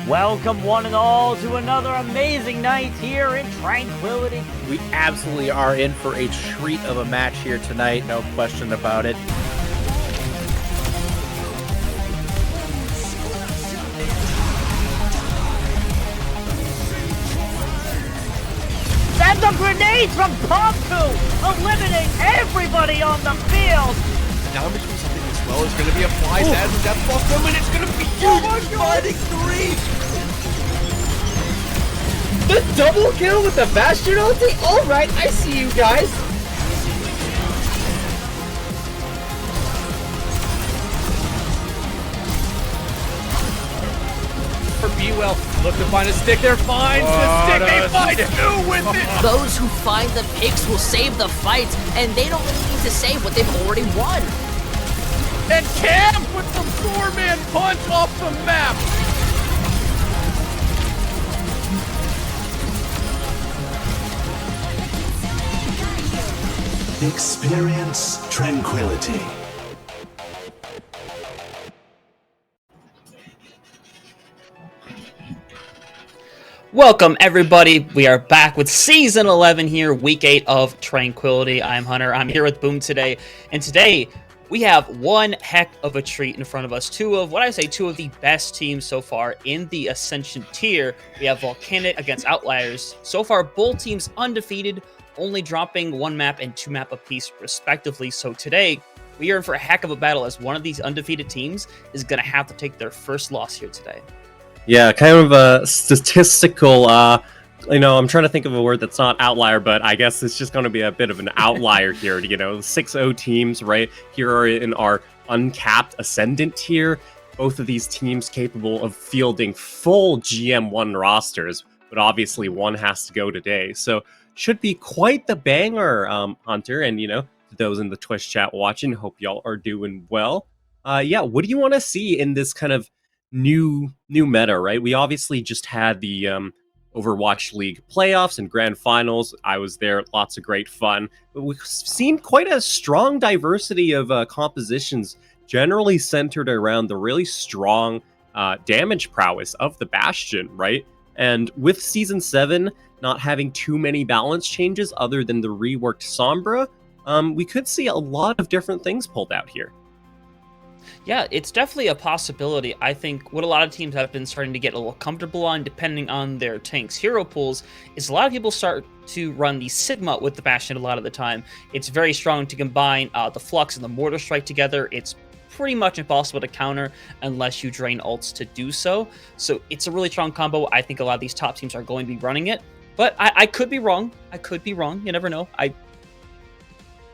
Welcome one and all to another amazing night here in Tranquility. We absolutely are in for a treat of a match here tonight, no question about it. And the grenades from Pompu eliminating everybody on the field. Now between something as well is going to be a fly as a death block them, and it's going to be huge. Fighting three. The double kill with the Bastion ulti? Alright, I see you guys. For B-Well, look to find a stick there, finds the stick, they find two with it! Those who find the picks will save the fight, and they don't really need to save what they've already won. And Cam with the four-man punch off the map! Experience tranquility. Welcome everybody, we are back with Season 11 here, Week 8 of Tranquility. I'm Hunter, I'm here with Boom today, and today we have one heck of a treat in front of us. Two of the best teams so far in the Ascendant Tier. We have Volcanic against Outliers. So far, both teams undefeated, only dropping one map and two map apiece respectively. So today, we are in for a heck of a battle as one of these undefeated teams is going to have to take their first loss here today. Yeah, kind of a statistical, I'm trying to think of a word that's not outlier, but I guess it's just going to be a bit of an outlier here. 6-0 teams, right? Here are in our uncapped Ascendant Tier. Both of these teams capable of fielding full GM1 rosters, but obviously one has to go today. So should be quite the banger, Hunter, and to those in the Twitch chat watching, hope y'all are doing well. What do you want to see in this kind of new meta, right? We obviously just had the Overwatch League playoffs and grand finals. I was there, lots of great fun. But we've seen quite a strong diversity of compositions, generally centered around the really strong damage prowess of the Bastion, right? And with Season 7 not having too many balance changes other than the reworked Sombra, we could see a lot of different things pulled out here. Yeah, it's definitely a possibility. I think what a lot of teams have been starting to get a little comfortable on, depending on their tank's hero pools, is a lot of people start to run the Sigma with the Bastion a lot of the time. It's very strong to combine the Flux and the Mortar Strike together. It's pretty much impossible to counter unless you drain ults to do so. So it's a really strong combo. I think a lot of these top teams are going to be running it. But I could be wrong. You never know.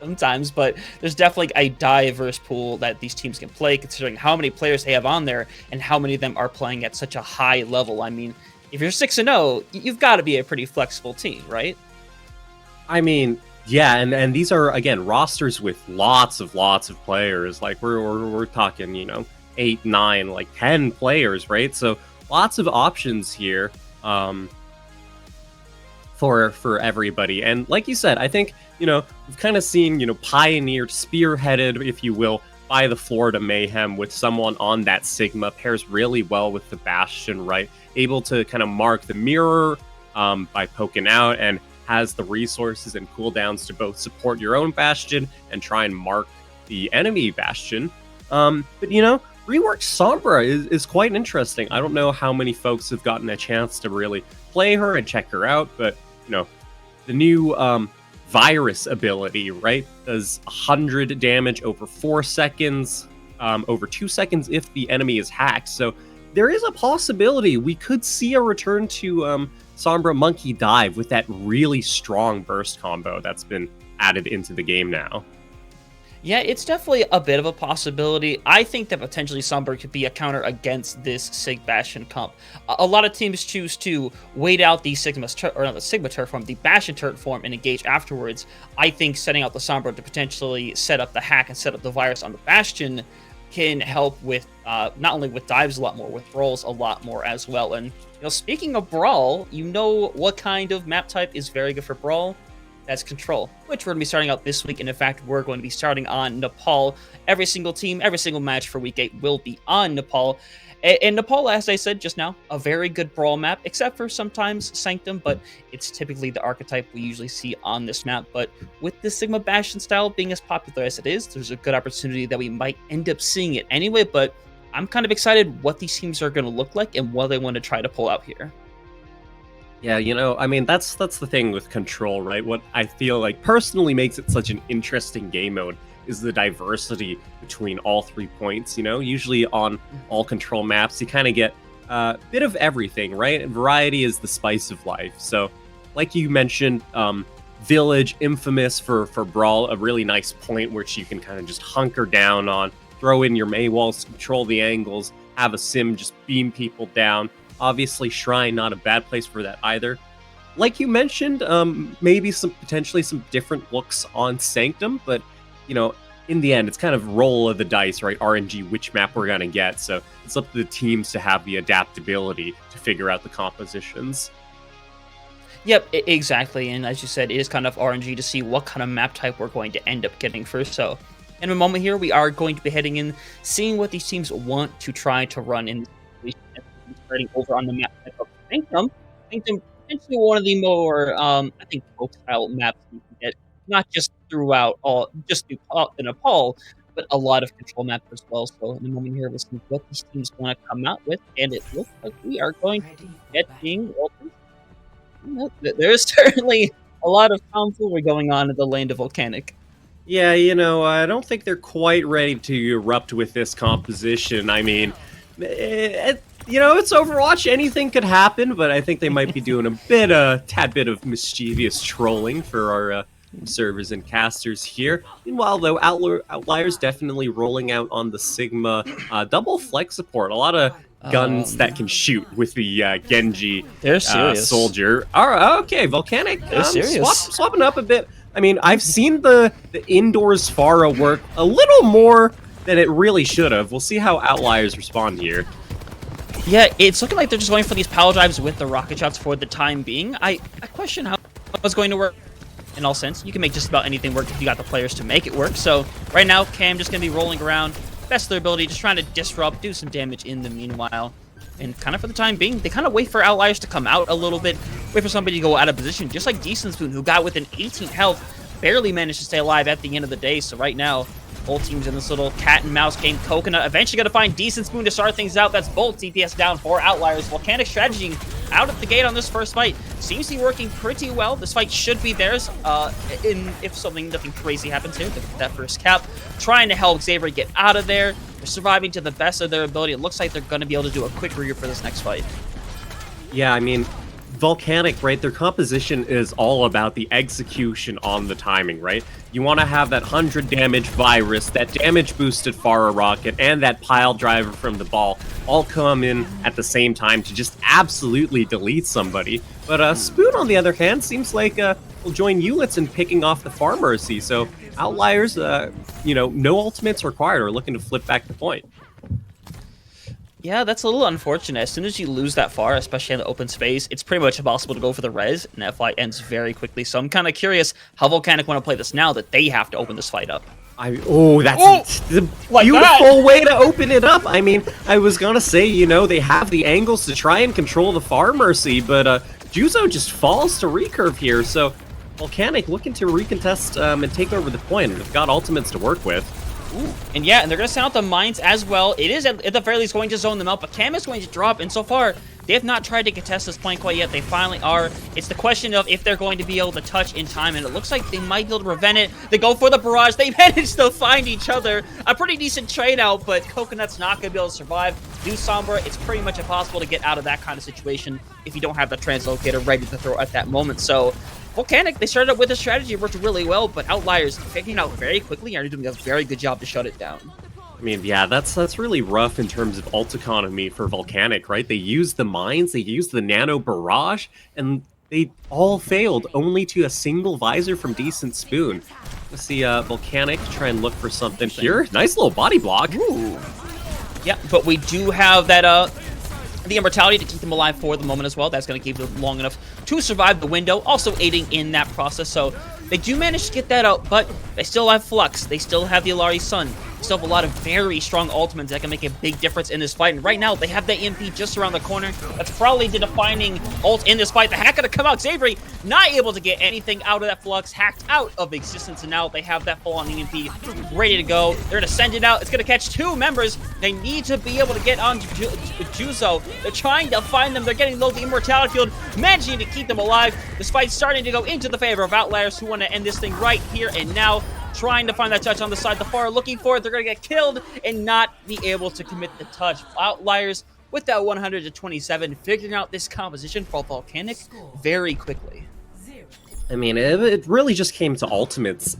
Sometimes, but there's definitely a diverse pool that these teams can play, considering how many players they have on there and how many of them are playing at such a high level. I mean, if you're 6-0, you've got to be a pretty flexible team, right? I mean, yeah, and these are, again, rosters with lots of players. Like, we're talking, 8, 9, like 10 players, right? So lots of options here for everybody. And like you said, I think, we've kind of seen, pioneered, spearheaded, if you will, by the Florida Mayhem with someone on that Sigma. Pairs really well with the Bastion, right? Able to kind of mark the mirror by poking out, and has the resources and cooldowns to both support your own Bastion and try and mark the enemy Bastion. But reworked Sombra is quite interesting. I don't know how many folks have gotten a chance to really play her and check her out, but the new virus ability, right, does 100 damage over 4 seconds, over 2 seconds if the enemy is hacked. So there is a possibility we could see a return to Sombra Monkey Dive with that really strong burst combo that's been added into the game now. Yeah, it's definitely a bit of a possibility. I think that potentially Sombra could be a counter against this Sig Bastion comp. A lot of teams choose to wait out the Sigma turret form, the Bastion turret form, and engage afterwards. I think setting out the Sombra to potentially set up the hack and set up the virus on the Bastion can help with not only with dives a lot more, with brawls a lot more as well. And speaking of brawl, what kind of map type is very good for brawl? That's Control, which we're going to be starting out this week. And in fact, we're going to be starting on Nepal. Every single team, every single match for Week 8 will be on Nepal. And Nepal, as I said just now, a very good brawl map, except for sometimes Sanctum, but it's typically the archetype we usually see on this map. But with the Sigma Bastion style being as popular as it is, there's a good opportunity that we might end up seeing it anyway. But I'm kind of excited what these teams are going to look like and what they want to try to pull out here. Yeah, I mean, that's the thing with Control, right? What I feel like personally makes it such an interesting game mode is the diversity between all 3 points, Usually on all Control maps, you kind of get a bit of everything, right? And variety is the spice of life. So, like you mentioned, Village, infamous for Brawl, a really nice point which you can kind of just hunker down on, throw in your May walls, control the angles, have a sim just beam people down. Obviously, Shrine, not a bad place for that either. Like you mentioned, maybe potentially some different looks on Sanctum, but in the end, it's kind of roll of the dice, right? RNG, which map we're going to get. So it's up to the teams to have the adaptability to figure out the compositions. Yep, exactly. And as you said, it is kind of RNG to see what kind of map type we're going to end up getting first. So in a moment here, we are going to be heading in, seeing what these teams want to try to run in. Starting over on the map type of Sanctum. Sanctum, potentially one of the more, I think, folk-style maps you can get. Not just throughout Nepal, but a lot of Control maps as well. So in the moment here, we'll see what these teams want to come out with, and it looks like we are going to be getting. There's certainly a lot of tomfoolery going on in the land of Volcanic. Yeah, I don't think they're quite ready to erupt with this composition. I mean, it's Overwatch. Anything could happen, but I think they might be doing a tad bit of mischievous trolling for our observers and casters here. Meanwhile, though, Outliers definitely rolling out on the Sigma double flex support. A lot of guns that can shoot with the Genji soldier. All right, okay, Volcanic. They're serious. Swapping up a bit. I mean, I've seen the indoors Pharah work a little more than it really should have. We'll see how Outliers respond here. Yeah, it's looking like they're just going for these power drives with the rocket shots for the time being. I question how it's going to work. In all sense, you can make just about anything work if you got the players to make it work. So right now, Cam just going to be rolling around, best of their ability, just trying to disrupt, do some damage in the meanwhile. And kind of for the time being, they kind of wait for Outliers to come out a little bit, wait for somebody to go out of position, just like Decent Spoon, who got within 18 health, barely managed to stay alive at the end of the day. So right now, both teams in this little cat and mouse game. Coconut eventually going to find Decent Spoon to start things out. That's both DPS down for Outliers. Volcanic strategy out of the gate on this first fight seems to be working pretty well. This fight should be theirs if nothing crazy happens here. That first cap, trying to help Xavier get out of there. They're surviving to the best of their ability. It looks like they're going to be able to do a quick regroup for this next fight. Yeah, I mean, Volcanic, right? Their composition is all about the execution on the timing, right? You want to have that 100 damage virus, that damage boosted Pharah rocket, and that pile driver from the ball all come in at the same time to just absolutely delete somebody. But Spoon, on the other hand, seems like will join Ulitz in picking off the Far Mercy. So Outliers, no ultimates required, are looking to flip back the point. Yeah, that's a little unfortunate. As soon as you lose that far, especially in the open space, it's pretty much impossible to go for the res, and that fight ends very quickly. So I'm kind of curious how Volcanic want to play this now that they have to open this fight up. That's a beautiful way to open it up. I mean, I was gonna say, they have the angles to try and control the Far Mercy, but Juzo just falls to recurve here. So Volcanic looking to recontest and take over the point. They've got ultimates to work with. Ooh. And yeah, and they're going to send out the mines as well. It is, at the very least, going to zone them out, but Cam is going to drop, and so far, they have not tried to contest this point quite yet. They finally are. It's the question of if they're going to be able to touch in time, and it looks like they might be able to prevent it. They go for the barrage. They manage to find each other. A pretty decent trade out, but Coconut's not going to be able to survive. Do Sombra, it's pretty much impossible to get out of that kind of situation if you don't have the translocator ready to throw at that moment. So Volcanic, they started out with a strategy, worked really well, but Outliers figuring it out very quickly and are doing a very good job to shut it down. I mean, yeah, that's really rough in terms of ult economy for Volcanic, right? They used the mines, they used the nano barrage, and they all failed, only to a single visor from Decent Spoon. Let's see Volcanic try and look for something here. Nice little body block. Ooh. Yeah, but we do have that the immortality to keep them alive for the moment as well. That's going to keep them long enough to survive the window, also aiding in that process. So They do manage to get that out, but they still have Flux. They still have the Alari Sun. They still have a lot of very strong ultimates that can make a big difference in this fight. And right now, they have that EMP just around the corner. That's probably the defining ult in this fight. The hack gonna come out. Xavier not able to get anything out of that Flux, hacked out of existence, and now they have that full-on EMP ready to go. They're gonna send it out. It's gonna catch 2 members. They need to be able to get on Juzo. They're trying to find them. They're getting low the immortality field, managing to keep them alive. This fight's starting to go into the favor of Outliers, who want to end this thing right here and now. Trying to find that touch on the side, the far looking for it. They're going to get killed and not be able to commit the touch. Outliers with that 127, figuring out this composition for Volcanic very quickly. I mean, it really just came to ultimates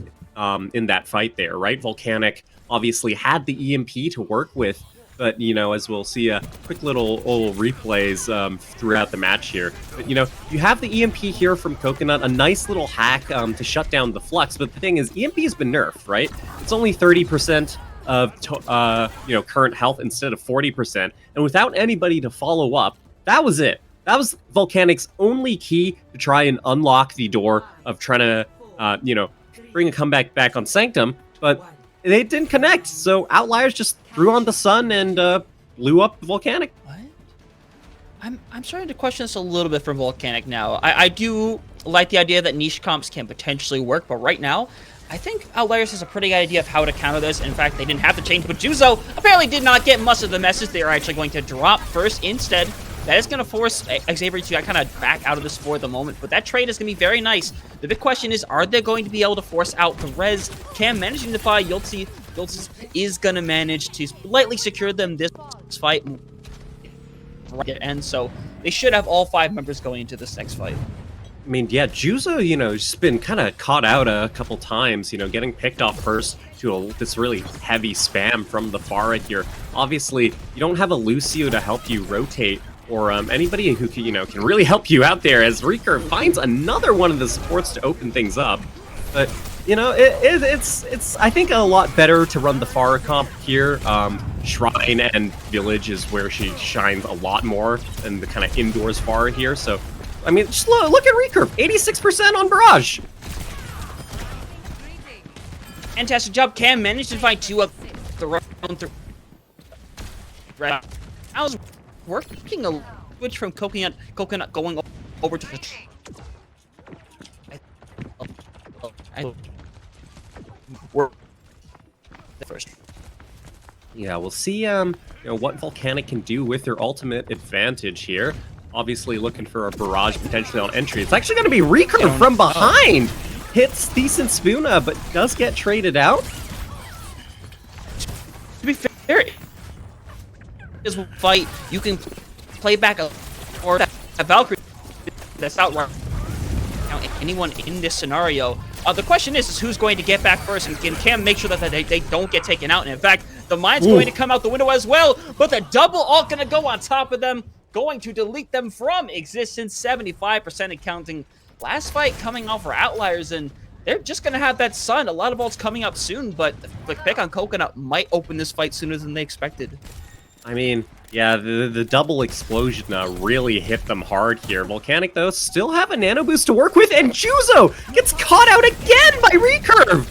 in that fight there, right? Volcanic obviously had the EMP to work with, but, you know, as we'll see quick little replays throughout the match here. But, you know, you have the EMP here from Coconut, a nice little hack to shut down the Flux. But the thing is, EMP has been nerfed, right? It's only 30% of, you know, current health instead of 40%. And without anybody to follow up, that was it. That was Volcanic's only key to try and unlock the door of trying to, you know, bring a comeback back on Sanctum. But they didn't connect, so Outliers just threw on the Sun and blew up the Volcanic. What? I'm starting to question this a little bit from Volcanic now. I do like the idea that niche comps can potentially work, but right now, I think Outliers has a pretty good idea of how to counter this. In fact, they didn't have to change, but Juzo apparently did not get much of the message. They are actually going to drop first instead. That is going to force Xavier to kind of back out of this for the moment, but that trade is going to be very nice. The big question is, are they going to be able to force out the res? Cam managing to defy Yultzi. Yultzi is going to manage to slightly secure them this fight right at the end, so they should have all 5 members going into this next fight. I mean, yeah, Juzo, you know, just been kind of caught out a couple times, you know, getting picked off first to this really heavy spam from the Pharah here. Obviously, you don't have a Lucio to help you rotate, or anybody who can, you know, can really help you out there, as Recurve finds another one of the supports to open things up. But, you know, it's I think a lot better to run the Pharah comp here. Shrine and Village is where she shines a lot more than the kind of indoors Pharah here. So, I mean, just look at Recurve, 86% on Barrage. Fantastic job. Cam managed to find 2 up the round through. Right. I was working a switch from Coconut going over to the... We're first. Yeah, we'll see you know, what Volcanic can do with their ultimate advantage here. Obviously looking for a barrage potentially on entry. It's actually going to be Recurve from behind. Hits decent Spoona, but does get traded out. To be fair, this fight, you can play back a Valkyrie that's outright. Now, anyone in this scenario, the question is who's going to get back first, and can Cam make sure that they don't get taken out. And in fact, the mine's going to come out the window as well, but the double ult going to go on top of them, going to delete them from existence, 75% and counting. Last fight coming off for Outliers, and they're just going to have that Sun. A lot of ults coming up soon, but the pick on Coconut might open this fight sooner than they expected. I mean, yeah, the double explosion really hit them hard here. Volcanic, though, still have a nano boost to work with, and Juzo gets caught out again by Recurve!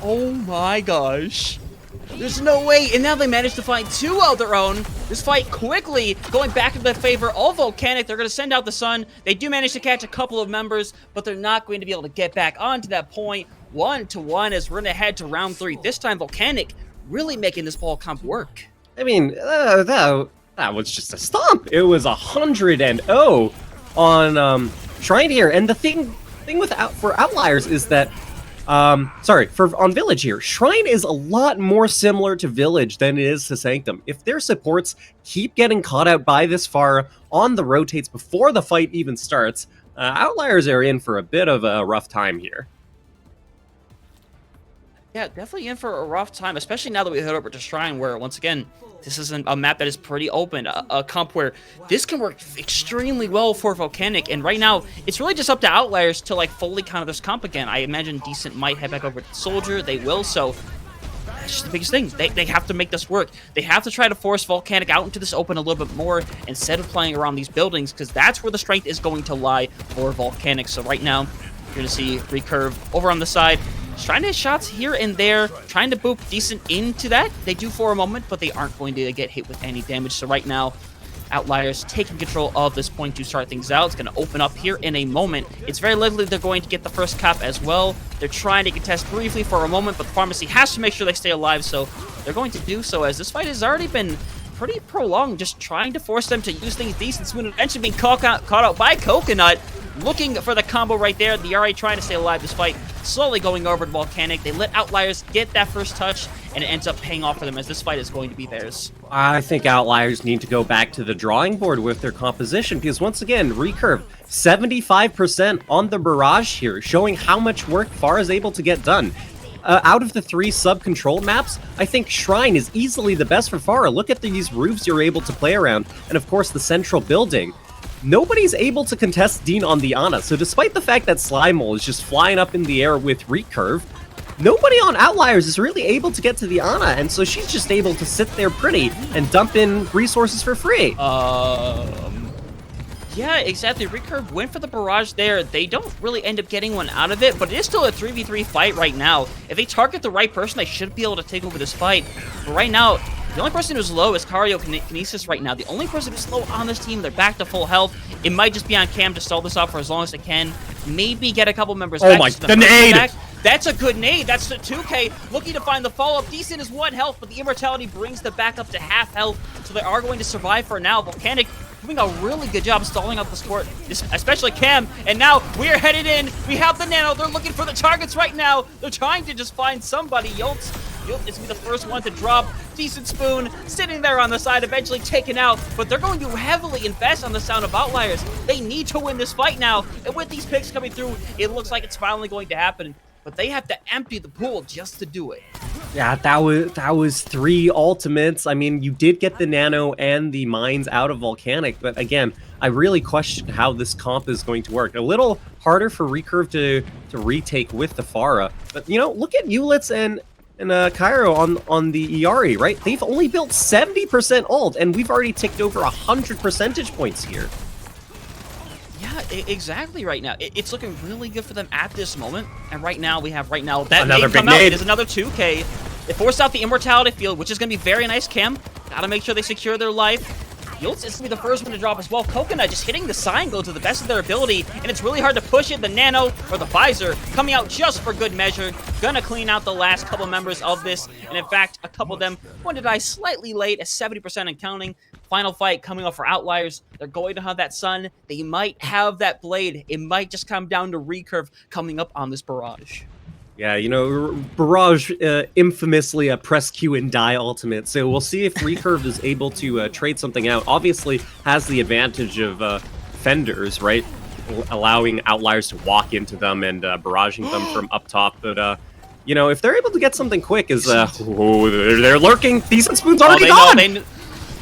Oh my gosh. There's no way, and now they managed to find 2 of their own. This fight quickly going back in the favor of Volcanic. They're going to send out the Sun. They do manage to catch a couple of members, but they're not going to be able to get back onto that point. 1-1 as we're going to head to round 3. This time, Volcanic really making this ball comp work. I mean, that was just a stomp. It was 100-0 on Shrine here, and the thing for Outliers is that on Village here, Shrine is a lot more similar to Village than it is to Sanctum. If their supports keep getting caught out by this far on the rotates before the fight even starts, Outliers are in for a bit of a rough time here. Yeah, definitely in for a rough time, especially now that we head over to Shrine, where, once again, this is a map that is pretty open, a comp where this can work extremely well for Volcanic, and right now, it's really just up to Outliers to, like, fully counter this comp again. I imagine Decent might head back over to Soldier, they will, so that's just the biggest thing. They have to make this work. They have to try to force Volcanic out into this open a little bit more instead of playing around these buildings, because that's where the strength is going to lie for Volcanic. So right now, You're going to see Recurve over on the side. Just trying to hit shots here and there, trying to boop decent into that. They do for a moment, but they aren't going to get hit with any damage. So right now, Outliers taking control of this point to start things out. It's going to open up here in a moment. It's very likely they're going to get the first cap as well. They're trying to contest briefly for a moment, but the Pharmacy has to make sure they stay alive, so they're going to do so, as this fight has already been pretty prolonged, just trying to force them to use things decent. Spoon eventually being caught out by Coconut, looking for the combo right there. The RA trying to stay alive despite slowly going over to Volcanic. They let Outliers get that first touch, and it ends up paying off for them, as this fight is going to be theirs. I think Outliers need to go back to the drawing board with their composition, because once again, Recurve, 75% on the Barrage here, showing how much work Far is able to get done. Out of the 3 sub-control maps, I think Shrine is easily the best for Pharah. Look at these roofs you're able to play around, and of course the central building. Nobody's able to contest Dean on the Ana, so despite the fact that Slimole is just flying up in the air with Recurve, nobody on Outliers is really able to get to the Ana, and so she's just able to sit there pretty and dump in resources for free. Yeah, exactly. Recurve went for the Barrage there. They don't really end up getting one out of it, but it is still a 3v3 fight right now. If they target the right person, they should be able to take over this fight. But right now, the only person who's low is Kinesis right now. The only person who's low on this team, they're back to full health. It might just be on Cam to stall this off for as long as they can. Maybe get a couple members back. Oh my, the nade! That's a good nade. That's the 2K. Looking to find the follow-up. Decent is 1 health, but the Immortality brings the back up to half health. So they are going to survive for now. Volcanic doing a really good job stalling out the score, especially Cam. And now we're headed in. We have the Nano. They're looking for the targets right now. They're trying to just find somebody. Yoltz is going to be the first one to drop. Decent Spoon sitting there on the side, eventually taken out. But they're going to heavily invest on the Sound of Outliers. They need to win this fight now. And with these picks coming through, it looks like it's finally going to happen. But they have to empty the pool just to do it. Yeah, that was 3 ultimates. I mean, you did get the Nano and the Mines out of Volcanic, but again, I really question how this comp is going to work. A little harder for Recurve to retake with the Pharah, but you know, look at Ulitz and Cairo on the ERE, right? They've only built 70% ult, and we've already ticked over 100 percentage points here. Yeah, exactly right now. It's looking really good for them at this moment. And right now, we have that another nade big come out. nade. It is another 2K. They forced out the Immortality field, which is going to be very nice, Cam. Gotta make sure they secure their life. Yoltz is going to be the first one to drop as well. Coconut just hitting the sign goal to the best of their ability, and it's really hard to push it. The Nano, or the Visor, coming out just for good measure. Gonna clean out the last couple members of this, and in fact, a couple of them going to die slightly late, at 70% and counting. Final fight coming up for Outliers. They're going to have that Sun. They might have that Blade. It might just come down to Recurve coming up on this Barrage. Yeah, you know, Barrage infamously a press Q and die ultimate, so we'll see if Recurve is able to trade something out. Obviously has the advantage of Fenders, right? Allowing Outliers to walk into them and barraging them from up top, but you know, if they're able to get something quick, oh, they're lurking. Decent Spoon's already gone!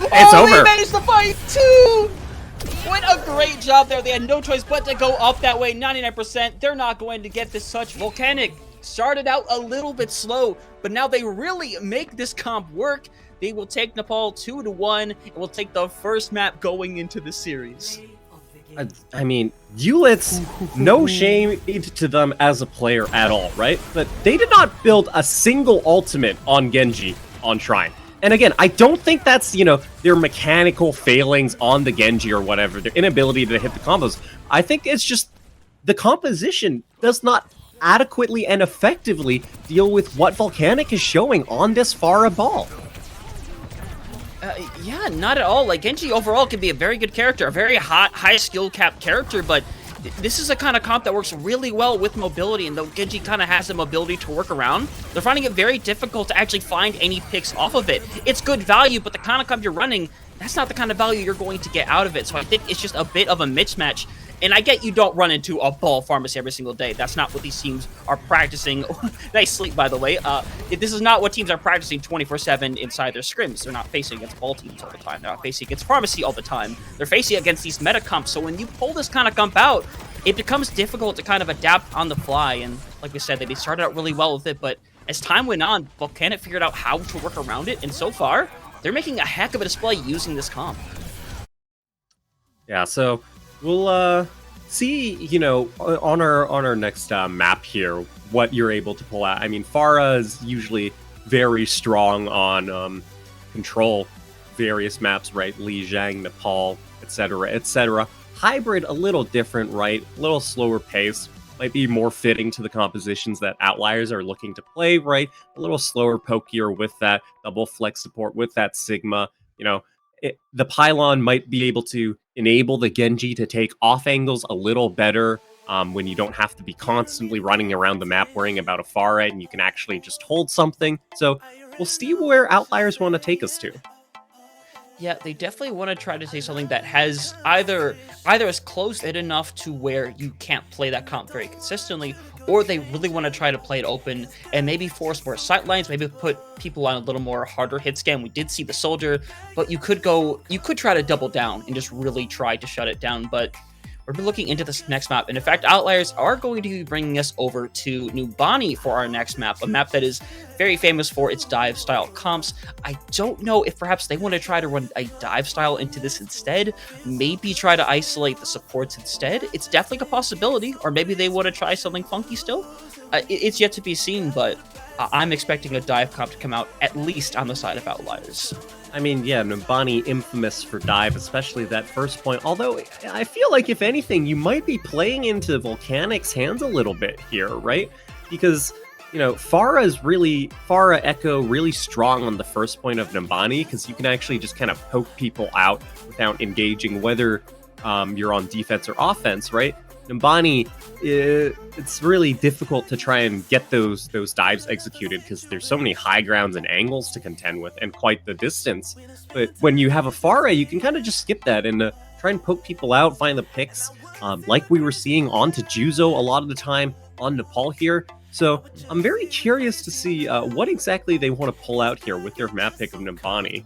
It's over. They managed to fight too! What a great job there. They had no choice but to go up that way. 99%. They're not going to get this touch. Volcanic started out a little bit slow, but now they really make this comp work. They will take Nepal 2-1 and will take the first map going into the series. I mean, Ulitz, no shame to them as a player at all, right? But they did not build a single ultimate on Genji on Shrine. And again, I don't think that's, you know, their mechanical failings on the Genji or whatever, their inability to hit the combos. I think it's just the composition does not adequately and effectively deal with what Volcanic is showing on this Pharah ball. Yeah, not at all. Like, Genji overall can be a very good character, a very high skill cap character, but this is a kind of comp that works really well with mobility, and though Genji kind of has the mobility to work around, they're finding it very difficult to actually find any picks off of it. It's good value, but the kind of comp you're running, that's not the kind of value you're going to get out of it, so I think it's just a bit of a mismatch. And I get you don't run into a ball pharmacy every single day. That's not what these teams are practicing. They sleep, by the way. This is not what teams are practicing 24/7 inside their scrims. They're not facing against ball teams all the time. They're not facing against pharmacy all the time. They're facing against these meta comps. So when you pull this kind of comp out, it becomes difficult to kind of adapt on the fly. And like we said, they started out really well with it. But as time went on, Volcanic figured out how to work around it. And so far, they're making a heck of a display using this comp. Yeah, so we'll see, on our next map here, what you're able to pull out. I mean, Farah is usually very strong on control various maps, right? Lijiang, Nepal, etc., etc. Hybrid, a little different, right? A little slower pace. Might be more fitting to the compositions that Outliers are looking to play, right? A little slower, pokier with that double flex support, with that Sigma. The pylon might be able to enable the Genji to take off angles a little better when you don't have to be constantly running around the map worrying about a Farah, and you can actually just hold something. So we'll see where Outliers want to take us to. Yeah, they definitely want to try to say something that has either is close it enough to where you can't play that comp very consistently, or they really want to try to play it open and maybe force more sightlines, maybe put people on a little more harder hit scan. We did see the soldier, but you could try to double down and just really try to shut it down, but we're looking into this next map, and in fact, Outliers are going to be bringing us over to Numbani for our next map, a map that is very famous for its dive-style comps. I don't know if perhaps they want to try to run a dive style into this instead, maybe try to isolate the supports instead. It's definitely a possibility, or maybe they want to try something funky still. It's yet to be seen, but I'm expecting a dive comp to come out at least on the side of Outliers. I mean, yeah, Numbani infamous for dive, especially that first point. Although, I feel like, if anything, you might be playing into Volcanic's hands a little bit here, right? Because, Farah Echo really strong on the first point of Numbani, because you can actually just kind of poke people out without engaging, whether you're on defense or offense, right? Numbani, it's really difficult to try and get those dives executed because there's so many high grounds and angles to contend with and quite the distance. But when you have a Farah, you can kind of just skip that and try and poke people out, find the picks, like we were seeing onto Juzo a lot of the time on Nepal here. So I'm very curious to see what exactly they want to pull out here with their map pick of Numbani.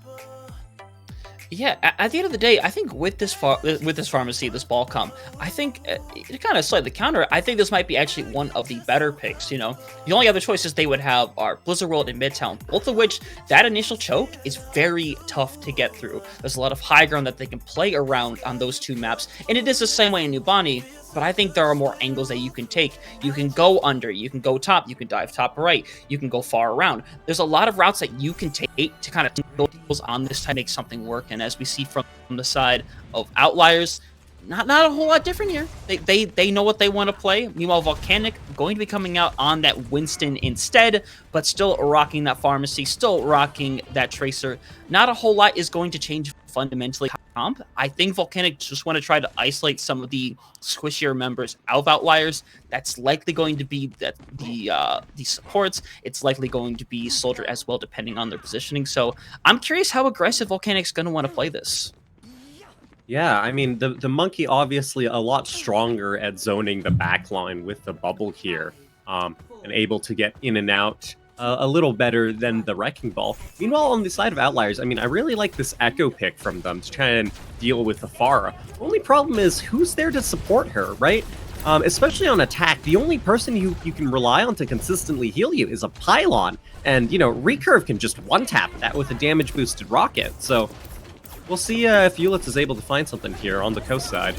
Yeah, at the end of the day, I think with this pharmacy, this ball comp, I think to kind of slightly counter, I think this might be actually one of the better picks. The only other choices they would have are Blizzard World and Midtown, both of which that initial choke is very tough to get through. There's a lot of high ground that they can play around on those two maps, and it is the same way in Numbani. But I think there are more angles that you can take. You can go under, you can go top, you can dive top right, you can go far around. There's a lot of routes that you can take to kind of on this time make something work. And as we see from the side of Outliers, not a whole lot different here. They know what they want to play. Meanwhile, Volcanic going to be coming out on that Winston instead, but still rocking that pharmacy, still rocking that tracer. Not a whole lot is going to change fundamentally comp. I think Volcanic just want to try to isolate some of the squishier members out of Outliers. That's likely going to be the supports. It's likely going to be Soldier as well, depending on their positioning. So I'm curious how aggressive Volcanic's going to want to play this. Yeah, I mean, the Monkey obviously a lot stronger at zoning the backline with the bubble here, and able to get in and out a little better than the Wrecking Ball. Meanwhile, on the side of Outliers, I mean, I really like this Echo pick from them to try and deal with the Farah. Only problem is, who's there to support her, right? Especially on attack, the only person you can rely on to consistently heal you is a Pylon, and, Recurve can just one-tap that with a damage-boosted rocket, so we'll see if Ulitz is able to find something here on the coast side.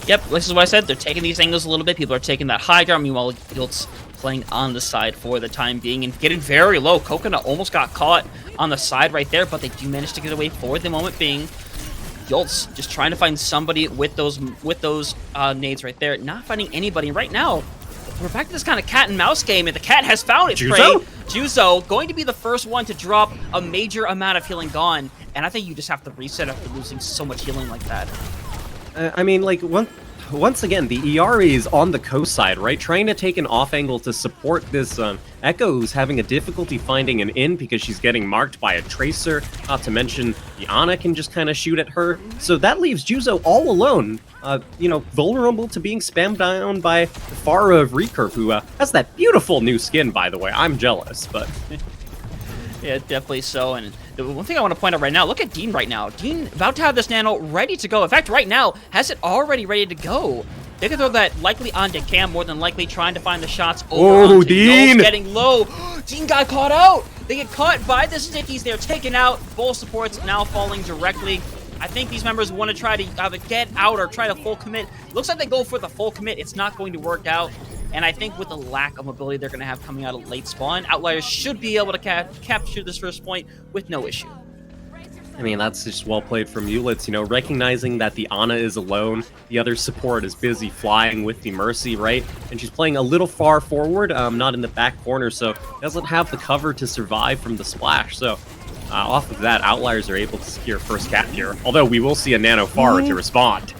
Yep, this is what I said. They're taking these angles a little bit. People are taking that high ground. Meanwhile, Ulitz playing on the side for the time being and getting very low. Coconut almost got caught on the side right there, but they do manage to get away for the moment being. Ulitz just trying to find somebody with those nades right there. Not finding anybody right now. We're back to this kind of cat and mouse game, and the cat has found its prey. Juzo going to be the first one to drop a major amount of healing gone, and I think you just have to reset after losing so much healing like that. I mean, like, once again, the Iari is on the coast side, right? Trying to take an off angle to support this Echo, who's having a difficulty finding an in because she's getting marked by a Tracer. Not to mention, the Ana can just kind of shoot at her. So that leaves Juzo all alone, vulnerable to being spammed down by the Farah of Recurve, who has that beautiful new skin, by the way. I'm jealous, but... Yeah, definitely so. And the one thing I want to point out right now, look at Dean right now. Dean about to have this nano ready to go. In fact, right now, has it already ready to go. They can throw that likely onto Cam, more than likely trying to find the shots over onto Dean! Yost, getting low. Dean got caught out. They get caught by the stickies. They're taken out. Both supports now falling directly I think these members want to try to either get out or try to full commit. Looks like they go for the full commit. It's not going to work out. And I think with the lack of mobility they're going to have coming out of late spawn, Outliers should be able to capture this first point with no issue. I mean, that's just well played from Ulitz, you know, recognizing that the Ana is alone, the other support is busy flying with the Mercy, right? And she's playing a little far forward, not in the back corner, so doesn't have the cover to survive from the splash. So off of that, Outliers are able to secure first cap here, although we will see a Nano Pharah to respond.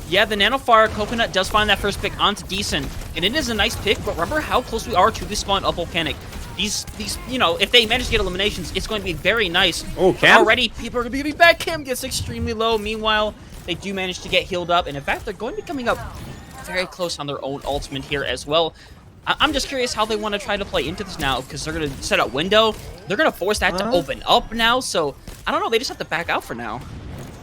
Yeah, the Nano Pharah Coconut does find that first pick onto Decent, and it is a nice pick, but remember how close we are to the spawn of Volcanic. These, you know, if they manage to get eliminations, it's going to be very nice. Oh, Cam? Already, people are going to be getting back. Cam gets extremely low. Meanwhile, they do manage to get healed up, and in fact, they're going to be coming up very close on their own ultimate here as well. I'm just curious how they want to try to play into this now, because they're going to set up window. They're going to force that to open up now, so I don't know. They just have to back out for now.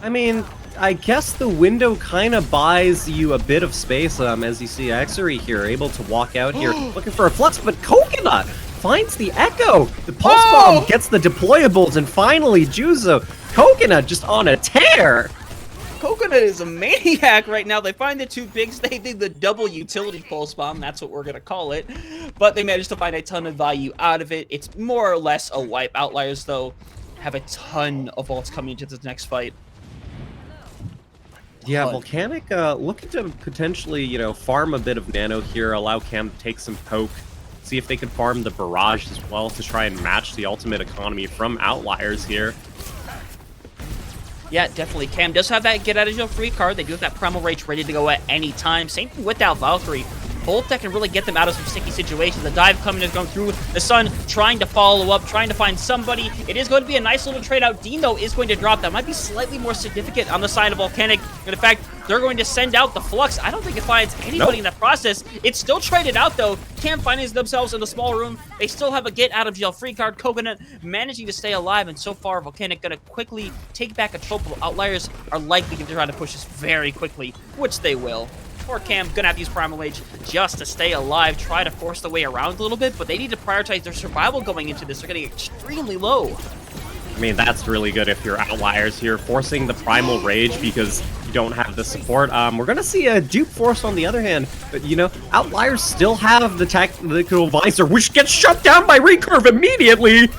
I mean, I guess the window kind of buys you a bit of space, as you see Xery here, able to walk out here, looking for a flux, but Coconut finds the Echo! The Pulse Bomb gets the deployables, and finally, Juzo, Coconut just on a tear! Coconut is a maniac right now. They find the two bigs. They did the double utility Pulse Bomb. That's what we're going to call it. But they managed to find a ton of value out of it. It's more or less a wipe. Outliers, though, have a ton of ults coming into this next fight. Yeah, Volcanic looking to potentially, you know, farm a bit of Nano here, allow Cam to take some poke, see if they can farm the Barrage as well to try and match the ultimate economy from Outliers here. Yeah, definitely. Cam does have that get out of jail free card. They do have that Primal Rage ready to go at any time. Same thing with that Valkyrie. Both that can really get them out of some sticky situations. The dive coming is going through. The Sun trying to follow up, trying to find somebody. It is going to be a nice little trade out. Dean, though, is going to drop. That might be slightly more significant on the side of Volcanic. And in fact, they're going to send out the Flux. I don't think it finds anybody in that process. It's still traded out, though. Cam finding themselves in the small room. They still have a get out of jail free card. Coconut managing to stay alive. And so far, Volcanic going to quickly take back control. Outliers are likely going to try to push this very quickly, which they will. Poor Cam gonna have to use Primal Rage just to stay alive, try to force the way around a little bit, but they need to prioritize their survival going into this. They're getting extremely low. I mean, that's really good if you're Outliers here, forcing the Primal Rage because you don't have the support. We're gonna see a dupe force on the other hand, but you know, Outliers still have the tactical visor, which gets shut down by Recurve immediately.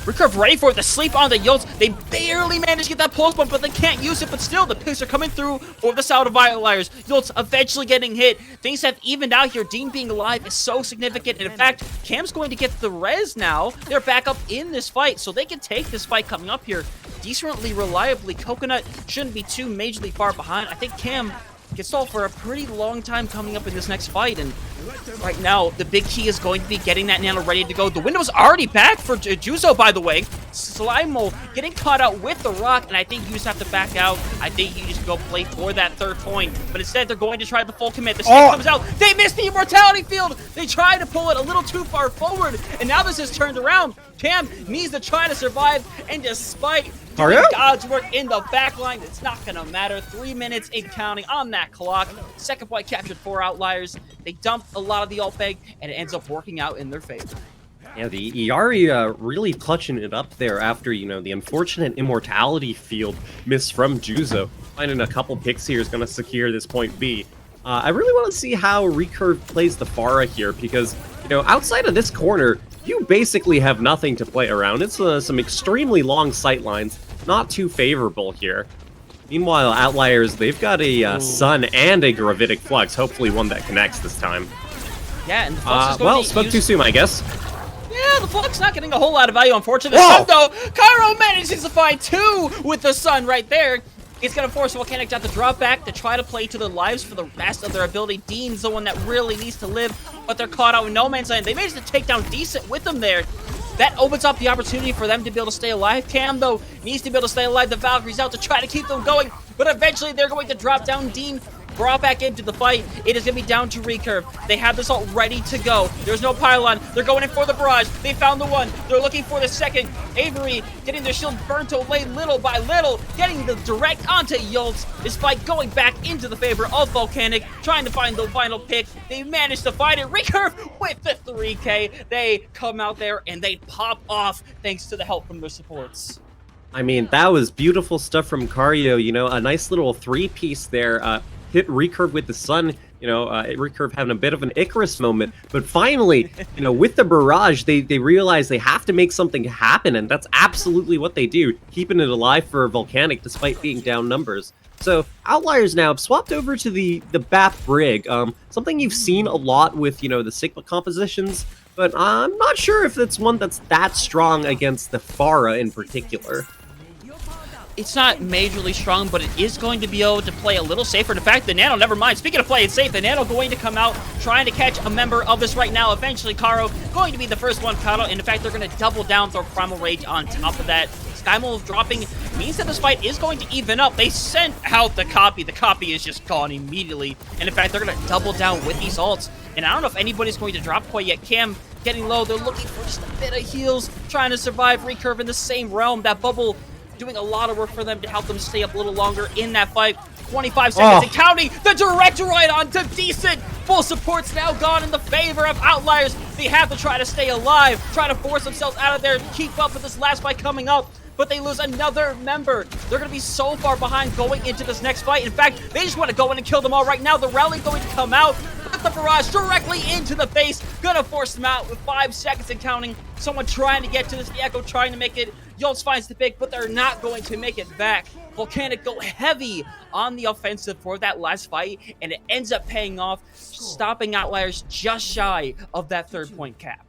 Recurve ready for it to sleep on the Yolts. They barely managed to get that pulse bump, but they can't use it. But still, the picks are coming through for the side of Outliers. Yolts eventually getting hit. Things have evened out here. Dean being alive is so significant. And in fact, Cam's going to get the res now. They're back up in this fight, so they can take this fight coming up here decently reliably. Coconut shouldn't be too majorly far behind. I think Cam gets stalled for a pretty long time coming up in this next fight, and right now the big key is going to be getting that Nano ready to go. The window's already back for Juzo, by the way. Slimo getting caught out with the rock, and I think you just have to back out. I think you just go play for that third point, but instead they're going to try the full commit. The stick comes out. They missed the immortality field. They try to pull it a little too far forward, and now this is turned around. Cam needs to try to survive, and despite doing God's work in the back line, it's not going to matter. 3 minutes and counting on that clock. Second point captured for Outliers. They dumped a lot of the ult bag, and it ends up working out in their favor. Yeah, the Iari really clutching it up there after, you know, the unfortunate immortality field miss from Juzo. Finding a couple picks here is going to secure this point B. I really want to see how Recurve plays the Pharah here because, you know, outside of this corner, you basically have nothing to play around. It's some extremely long sight lines, not too favorable here. Meanwhile, Outliers, they've got a Sun and a Gravitic Flux, hopefully one that connects this time. Yeah, and the Flux is going well, to spoke too soon, I guess. Yeah, the Flux not getting a whole lot of value, unfortunately. The Sun, though, Cairo manages to find two with the Sun right there. It's going to force Volcanic to have to drop back to try to play to their lives for the best of their ability. Dean's the one that really needs to live, but they're caught out with no man's land. They managed to take down Decent with them there. That opens up the opportunity for them to be able to stay alive. Cam, though, needs to be able to stay alive. The Valkyrie's out to try to keep them going, but eventually they're going to drop down Dean. Brought back into the fight. It is going to be down to Recurve. They have this ult ready to go. There's no pylon. They're going in for the barrage. They found the one. They're looking for the second. Avery getting their shield burnt away little by little, getting the direct onto Yolts, despite going back into the favor of Volcanic, trying to find the final pick. They managed to find it. Recurve with the 3K. They come out there and they pop off thanks to the help from their supports. I mean, that was beautiful stuff from Cario. You know, a nice little three-piece there. Hit recurve with the sun. You know, recurve having a bit of an Icarus moment. But finally, you know, with the barrage, they realize they have to make something happen. And that's absolutely what they do, keeping it alive for Volcanic despite being down numbers. So Outliers now have swapped over to the BAP Brig, something you've seen a lot with, you know, the Sigma compositions, but I'm not sure if it's one that's that strong against the Pharah in particular. It's not majorly strong, but it is going to be able to play a little safer. In fact, the Nano, never mind. Speaking of playing safe, the Nano going to come out, trying to catch a member of this right now. Eventually, Caro going to be the first one caught out. And in fact, they're going to double down, throw Primal Rage on top of that. Skymole dropping means that this fight is going to even up. They sent out the copy. The copy is just gone immediately. And in fact, they're going to double down with these ults. And I don't know if anybody's going to drop quite yet. Cam getting low. They're looking for just a bit of heals, trying to survive recurve in the same realm. That bubble doing a lot of work for them to help them stay up a little longer in that fight. 25 seconds and counting. The direct right onto Decent. Full support's now gone in the favor of Outliers. They have to try to stay alive, try to force themselves out of there, keep up with this last fight coming up. But they lose another member. They're going to be so far behind going into this next fight. In fact, they just want to go in and kill them all right now. The rally going to come out with the barrage directly into the face. Gonna force them out with 5 seconds and counting. Someone trying to get to this. The Echo trying to make it. Yoltz finds the pick, but they're not going to make it back. Volcanic go heavy on the offensive for that last fight, and it ends up paying off, stopping Outliers just shy of that 3rd-point cap.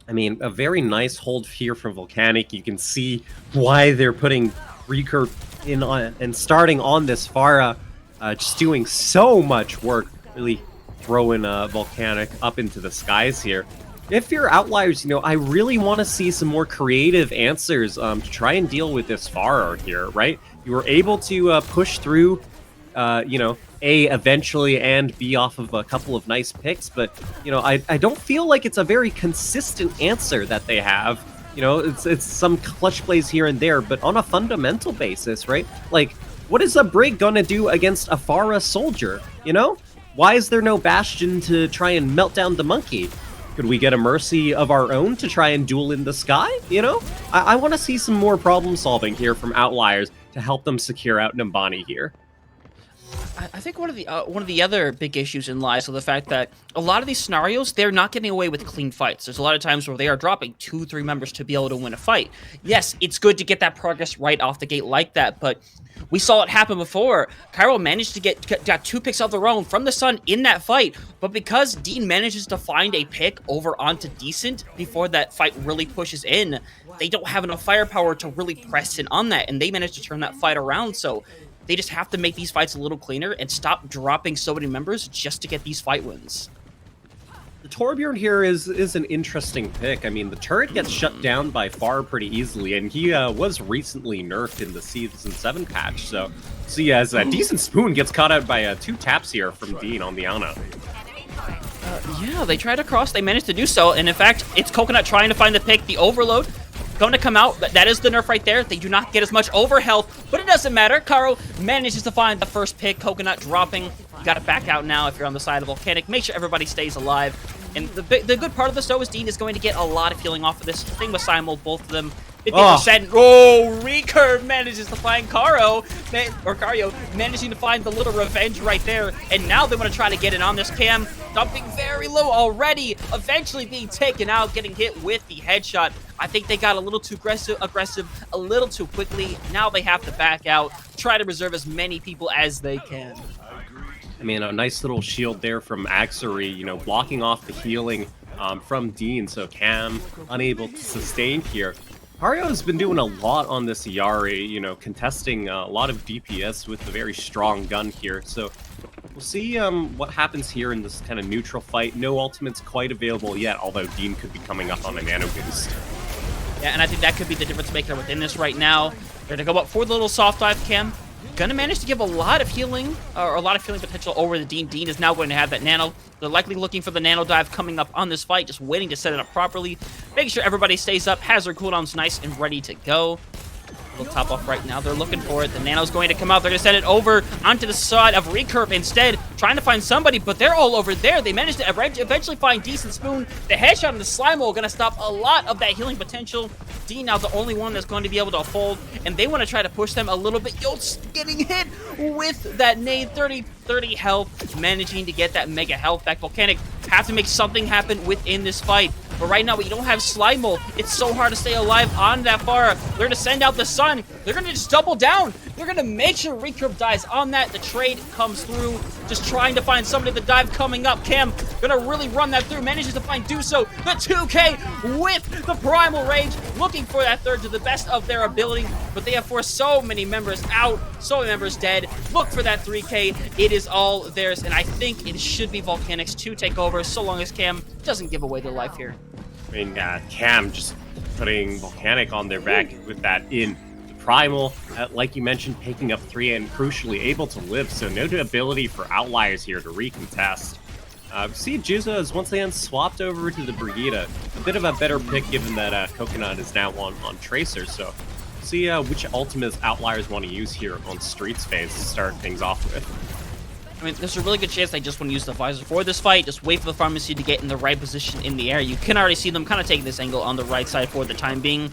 I mean, a very nice hold here from Volcanic. You can see why they're putting recurve in on and starting on this Pharah, just doing so much work, really throwing Volcanic up into the skies here. If you're Outliers, you know, I really want to see some more creative answers to try and deal with this Pharah here, right? You were able to push through, you know, A, eventually, and B, off of a couple of nice picks, but, you know, I don't feel like it's a very consistent answer that they have. You know, it's some clutch plays here and there, but on a fundamental basis, right? Like, what is a Brig gonna do against a Pharah soldier, you know? Why is there no Bastion to try and melt down the monkey? Could we get a Mercy of our own to try and duel in the sky, you know? I want to see some more problem solving here from Outliers to help them secure out Nimbani here. I think one of the other big issues in lies with the fact that a lot of these scenarios, they're not getting away with clean fights. There's a lot of times where they are dropping 2-3 members to be able to win a fight. Yes, it's good to get that progress right off the gate like that, but we saw it happen before. Cairo managed to got 2 picks of their own from the Sun in that fight, but because Dean manages to find a pick over onto Decent before that fight really pushes in, they don't have enough firepower to really press in on that, and they managed to turn that fight around, so they just have to make these fights a little cleaner and stop dropping so many members just to get these fight wins. The Torbjorn here is an interesting pick. I mean, the turret gets shut down by far pretty easily, and he was recently nerfed in the Season 7 patch. So see, as a Decent Spoon gets caught out by 2 taps here from Dean on the Ana. Yeah, they tried to cross. They managed to do so, and in fact, it's Coconut trying to find the pick. The Overload going to come out. That is the nerf right there. They do not get as much over health, but it doesn't matter. Caro manages to find the first pick. Coconut dropping. You got to back out now if you're on the side of Volcanic. Make sure everybody stays alive. And the good part of this, though, is Dean is going to get a lot of healing off of this. The thing with Simul, both of them, 50%. Oh, Recurve manages to find Cario managing to find the little revenge right there. And now they want to try to get it on this Cam. Dumping very low already. Eventually being taken out, getting hit with the headshot. I think they got a little too aggressive, a little too quickly. Now they have to back out, try to reserve as many people as they can. I mean, a nice little shield there from Axery, you know, blocking off the healing from Dean, so Cam unable to sustain here. Cario has been doing a lot on this Yari, you know, contesting a lot of DPS with a very strong gun here, so we'll see what happens here in this kind of neutral fight. No ultimates quite available yet, although Dean could be coming up on a nano boost. Yeah, and I think that could be the difference maker within this right now. They're going to go up for the little soft dive Cam. Gonna manage to give a lot of healing, or a lot of healing potential over the Dean. Dean is now going to have that nano. They're likely looking for the nano dive coming up on this fight, just waiting to set it up properly. Making sure everybody stays up, has their cooldowns nice and ready to go. able to top off right now. They're looking for it. The Nano's going to come out. They're going to send it over onto the side of Recurve instead, trying to find somebody, but they're all over there. They managed to eventually find Decent Spoon. The headshot on the Slimo going to stop a lot of that healing potential. Dean now the only one that's going to be able to hold, and they want to try to push them a little bit. Yo, getting hit with that nade, 30 health, managing to get that mega health back. Volcanic have to make something happen within this fight. But right now, we don't have Slimo. It's so hard to stay alive on that far. They're going to send out the sun. They're going to just double down. They're going to make sure Recurve dies on that. The trade comes through. Just trying to find somebody. The dive coming up. Cam going to really run that through. Manages to find Duso. The 2K with the Primal Rage. Looking for that third to the best of their ability. But they have forced so many members out. So many members dead. Look for that 3K. It is all theirs. And I think it should be Volcanic's to take over so long as Cam doesn't give away their life here. I mean, Cam just putting Volcanic on their back with that in. The Primal, like you mentioned, picking up 3 and crucially able to live, so no ability for Outliers here to recontest. See, Juzo is once again swapped over to the Brigida. A bit of a better pick given that Coconut is now on Tracer, so see which ultimates Outliers want to use here on Streets phase to start things off with. I mean, there's a really good chance they just want to use the visor for this fight. Just wait for the pharmacy to get in the right position in the air. You can already see them kind of taking this angle on the right side for the time being.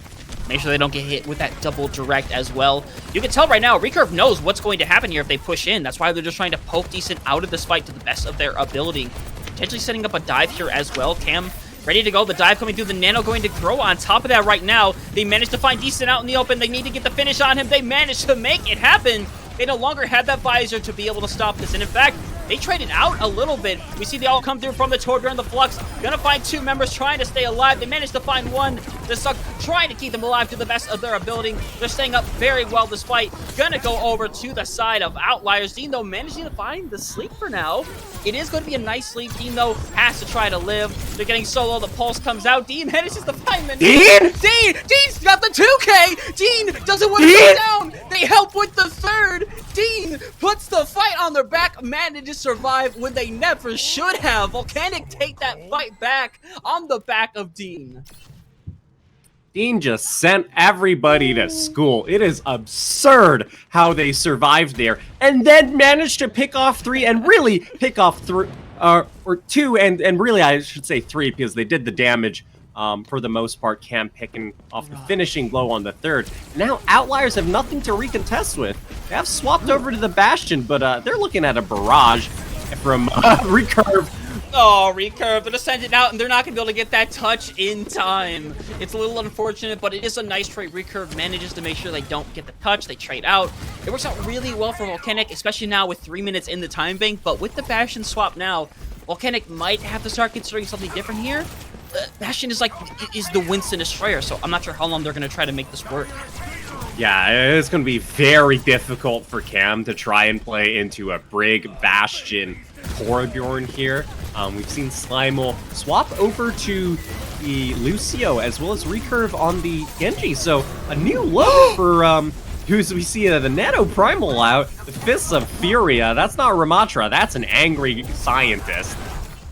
Make sure they don't get hit with that double direct as well. You can tell right now, Recurve knows what's going to happen here if they push in. That's why they're just trying to poke Decent out of this fight to the best of their ability. Potentially setting up a dive here as well. Cam ready to go. The dive coming through. The Nano going to throw on top of that right now. They managed to find Decent out in the open. They need to get the finish on him. They managed to make it happen. They no longer have that visor to be able to stop this. And in fact, they traded out a little bit. We see they all come through from the Torbjorn, the Flux. Gonna find 2 members trying to stay alive. They managed to find 1. The Suck trying to keep them alive to the best of their ability. They're staying up very well this fight. Gonna go over to the side of Outliers. Dean, though, managing to find the sleep for now. It is going to be a nice sleep. Dean, though, has to try to live. They're getting so low. The pulse comes out. Dean manages to find them. Dean's got the 2K. Dean doesn't want to go down. They help with the third. Dean puts the fight on their back. Manages to survive when they never should have. Volcanic take that fight back on the back of Dean. Dean just sent everybody to school. It is absurd how they survived there and then managed to pick off 3 and really pick off 3 or 2 and really I should say 3 because they did the damage for the most part. Cam picking off the finishing blow on the third. Now Outliers have nothing to recontest with. They have swapped over to the Bastion, but they're looking at a barrage from Recurve. Oh, Recurve, they're sending out, and they're not going to be able to get that touch in time. It's a little unfortunate, but it is a nice trade. Recurve manages to make sure they don't get the touch. They trade out. It works out really well for Volcanic, especially now with 3 minutes in the time bank, but with the Bastion swap now, Volcanic might have to start considering something different here. Bastion is the Winston Destroyer, so I'm not sure how long they're going to try to make this work. Yeah, it's going to be very difficult for Cam to try and play into a Brig, Bastion, Torbjorn here. We've seen Slimo swap over to the Lucio as well as Recurve on the Genji. So a new look for we see the Nano Primal out, the Fists of Furia. That's not Ramatra, that's an angry scientist.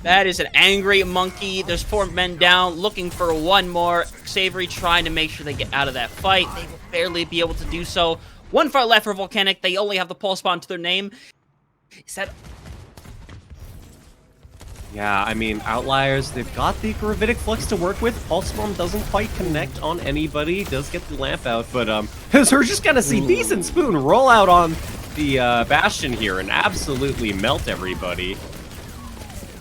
That is an angry monkey. There's 4 men down, looking for 1 more. Savory trying to make sure they get out of that fight. They will barely be able to do so. 1 fight left for Volcanic. They only have the pulse bomb to their name. Is that... Yeah, I mean, Outliers, they've got the Gravitic Flux to work with. Pulse Bomb doesn't quite connect on anybody. Does get the lamp out, but we're just gonna see Decent Spoon roll out on the Bastion here and absolutely melt everybody.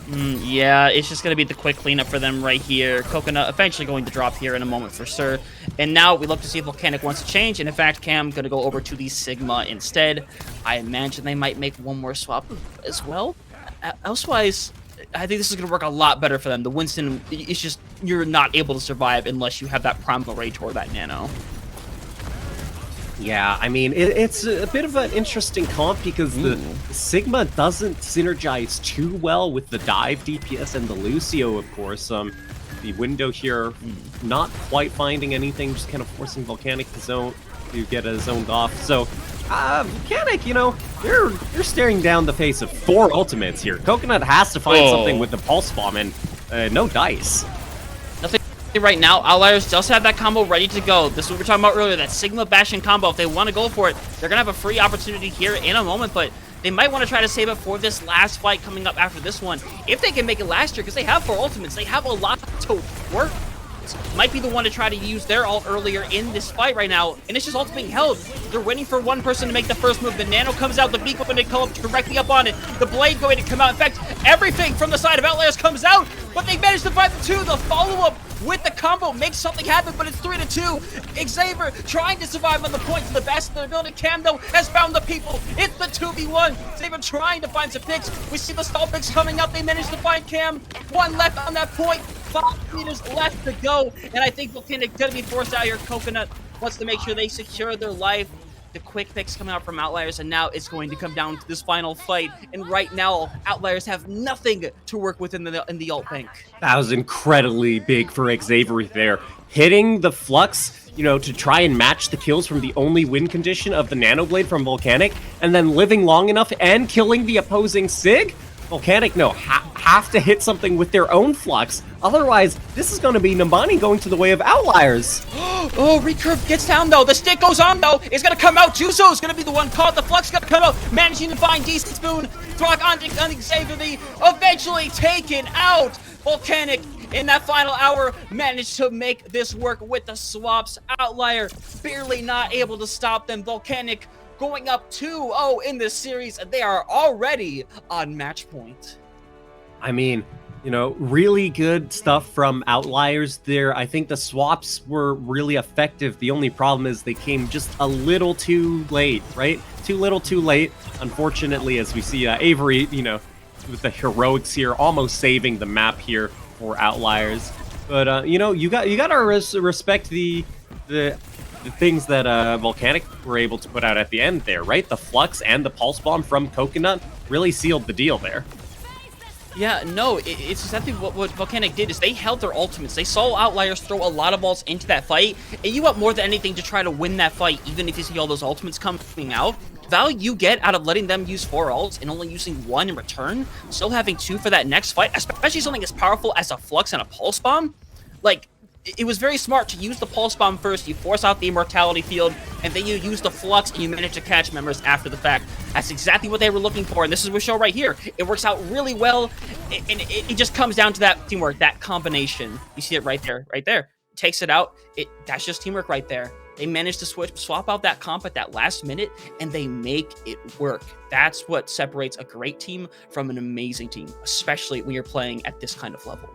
Yeah, it's just going to be the quick cleanup for them right here. Coconut eventually going to drop here in a moment for sure. And now we look to see if Volcanic wants to change. And in fact, Cam going to go over to the Sigma instead. I imagine they might make 1 more swap as well. Elsewise, I think this is going to work a lot better for them. The Winston, it's just, you're not able to survive unless you have that Primal Rage or that Nano. Yeah, I mean, it's a bit of an interesting comp because the Sigma doesn't synergize too well with the dive DPS and the Lucio, of course. The window here, not quite finding anything, just kind of forcing Volcanic to get zoned off. So, Volcanic, you know, you're staring down the face of 4 ultimates here. Coconut has to find something with the Pulse Bomb and no dice. Nothing right now, Outliers does have that combo ready to go. This is what we were talking about earlier, that Sigma Bastion combo. If they want to go for it, they're going to have a free opportunity here in a moment, but they might want to try to save it for this last fight coming up after this one. If they can make it last year, because they have 4 ultimates, they have a lot to work. Might be the one to try to use their ult earlier in this fight right now, and it's just ult being held. They're waiting for one person to make the first move. The Nano comes out, the Beak going to come directly up on it, the Blade going to come out. In fact, everything from the side of Outliers comes out, but they managed to find the 2. The follow-up with the combo makes something happen, but it's 3-2. Xavier trying to survive on the point to the best of their ability. Cam, though, has found the people. It's the 2v1. Xavier trying to find some picks. We see the stall picks coming up. They managed to find Cam. 1 left on that point. 5 meters left to go, and I think Volcanic gonna be forced out here. Coconut wants to make sure they secure their life. The quick picks coming out from Outliers, and now it's going to come down to this final fight. And right now, Outliers have nothing to work with in the ult bank. That was incredibly big for Xavier there. Hitting the Flux, you know, to try and match the kills from the only win condition of the Nano Blade from Volcanic, and then living long enough and killing the opposing Sig. Volcanic, no, have to hit something with their own Flux. Otherwise, this is going to be Nambani going to the way of Outliers. Oh, Recurve gets down, though. The stick goes on, though. It's going to come out. Juzo is going to be the one caught. The Flux is going to come out, managing to find Decent Spoon. Throck on Xavier, eventually taken out. Volcanic, in that final hour, managed to make this work with the swaps. Outlier barely not able to stop them. Volcanic going up 2-0 in this series, and they are already on match point. I mean, you know, really good stuff from Outliers there. I think the swaps were really effective. The only problem is they came just a little too late, right? Too little too late. Unfortunately, as we see Avery, you know, with the heroics here, almost saving the map here for Outliers. But, you know, you got to respect the things that Volcanic were able to put out at the end there, right? The Flux and the Pulse Bomb from Coconut really sealed the deal there. Yeah, no, it's exactly what Volcanic did is they held their ultimates. They saw Outliers throw a lot of balls into that fight, and you want more than anything to try to win that fight, even if you see all those ultimates coming out. Value you get out of letting them use 4 ults and only using 1 in return, still having 2 for that next fight, especially something as powerful as a Flux and a Pulse Bomb, like, it was very smart to use the Pulse Bomb first, you force out the Immortality Field, and then you use the Flux and you manage to catch members after the fact. That's exactly what they were looking for, and this is what we show right here. It works out really well, and it just comes down to that teamwork, that combination. You see it right there, right there. Takes it out, that's just teamwork right there. They managed to swap out that comp at that last minute, and they make it work. That's what separates a great team from an amazing team, especially when you're playing at this kind of level.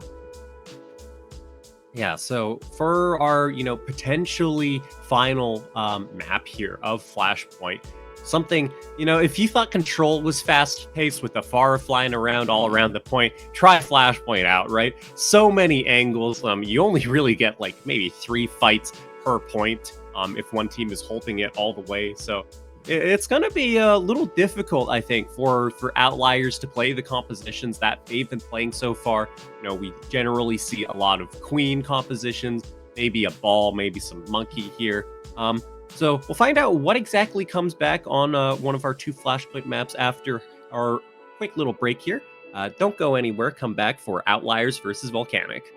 Yeah, so for our, you know, potentially final map here of Flashpoint, something, you know, if you thought Control was fast-paced with the Pharah flying around all around the point, try Flashpoint out, right? So many angles. You only really get, like, maybe 3 fights per point if one team is holding it all the way. So it's going to be a little difficult, I think, for Outliers to play the compositions that they've been playing so far. You know, we generally see a lot of Queen compositions, maybe a Ball, maybe some Monkey here. So we'll find out what exactly comes back on one of our 2 Flashpoint maps after our quick little break here. Don't go anywhere. Come back for Outliers versus Volcanic.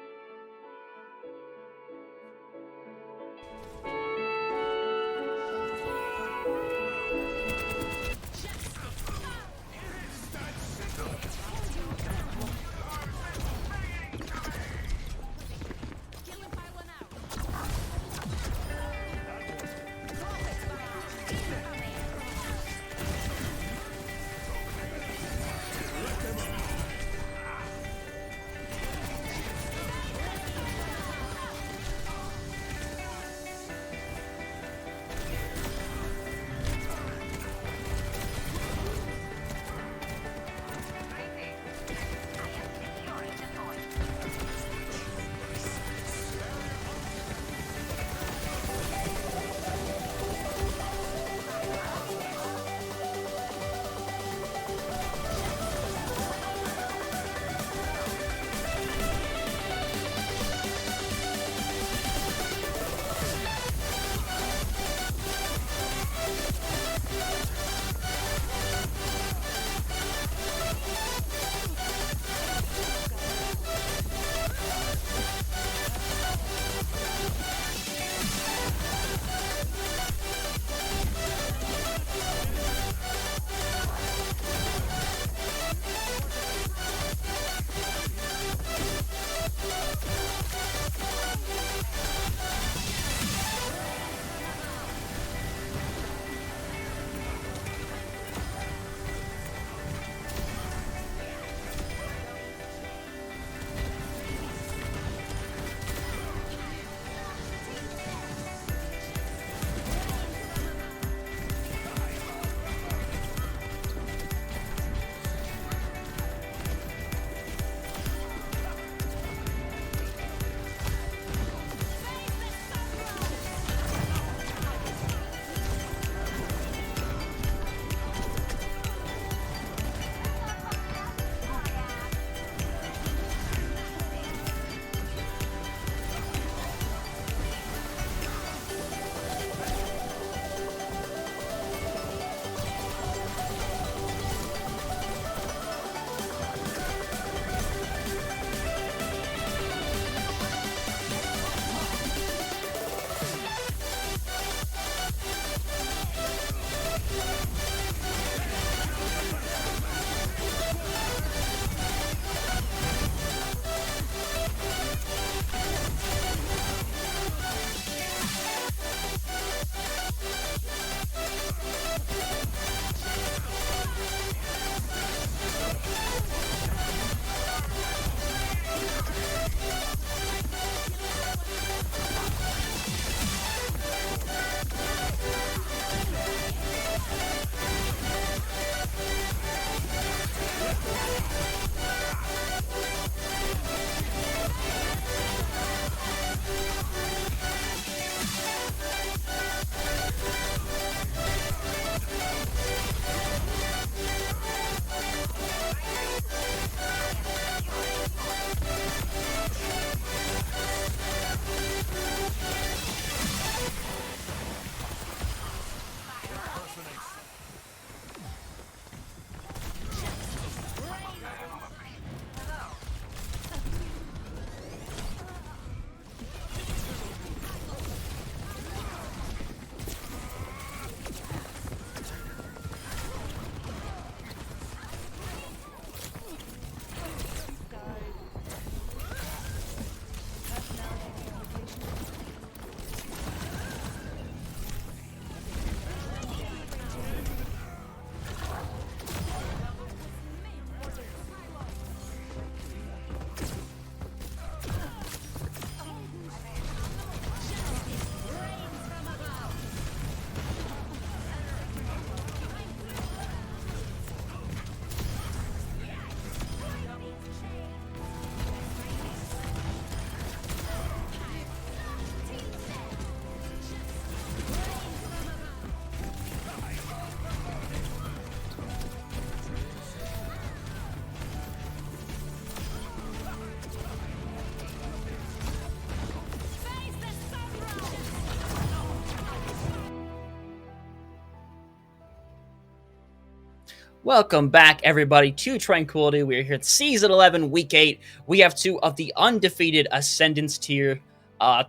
Welcome back, everybody, to Tranquility. We are here at Season 11, Week 8. We have two of the undefeated Ascendant Tier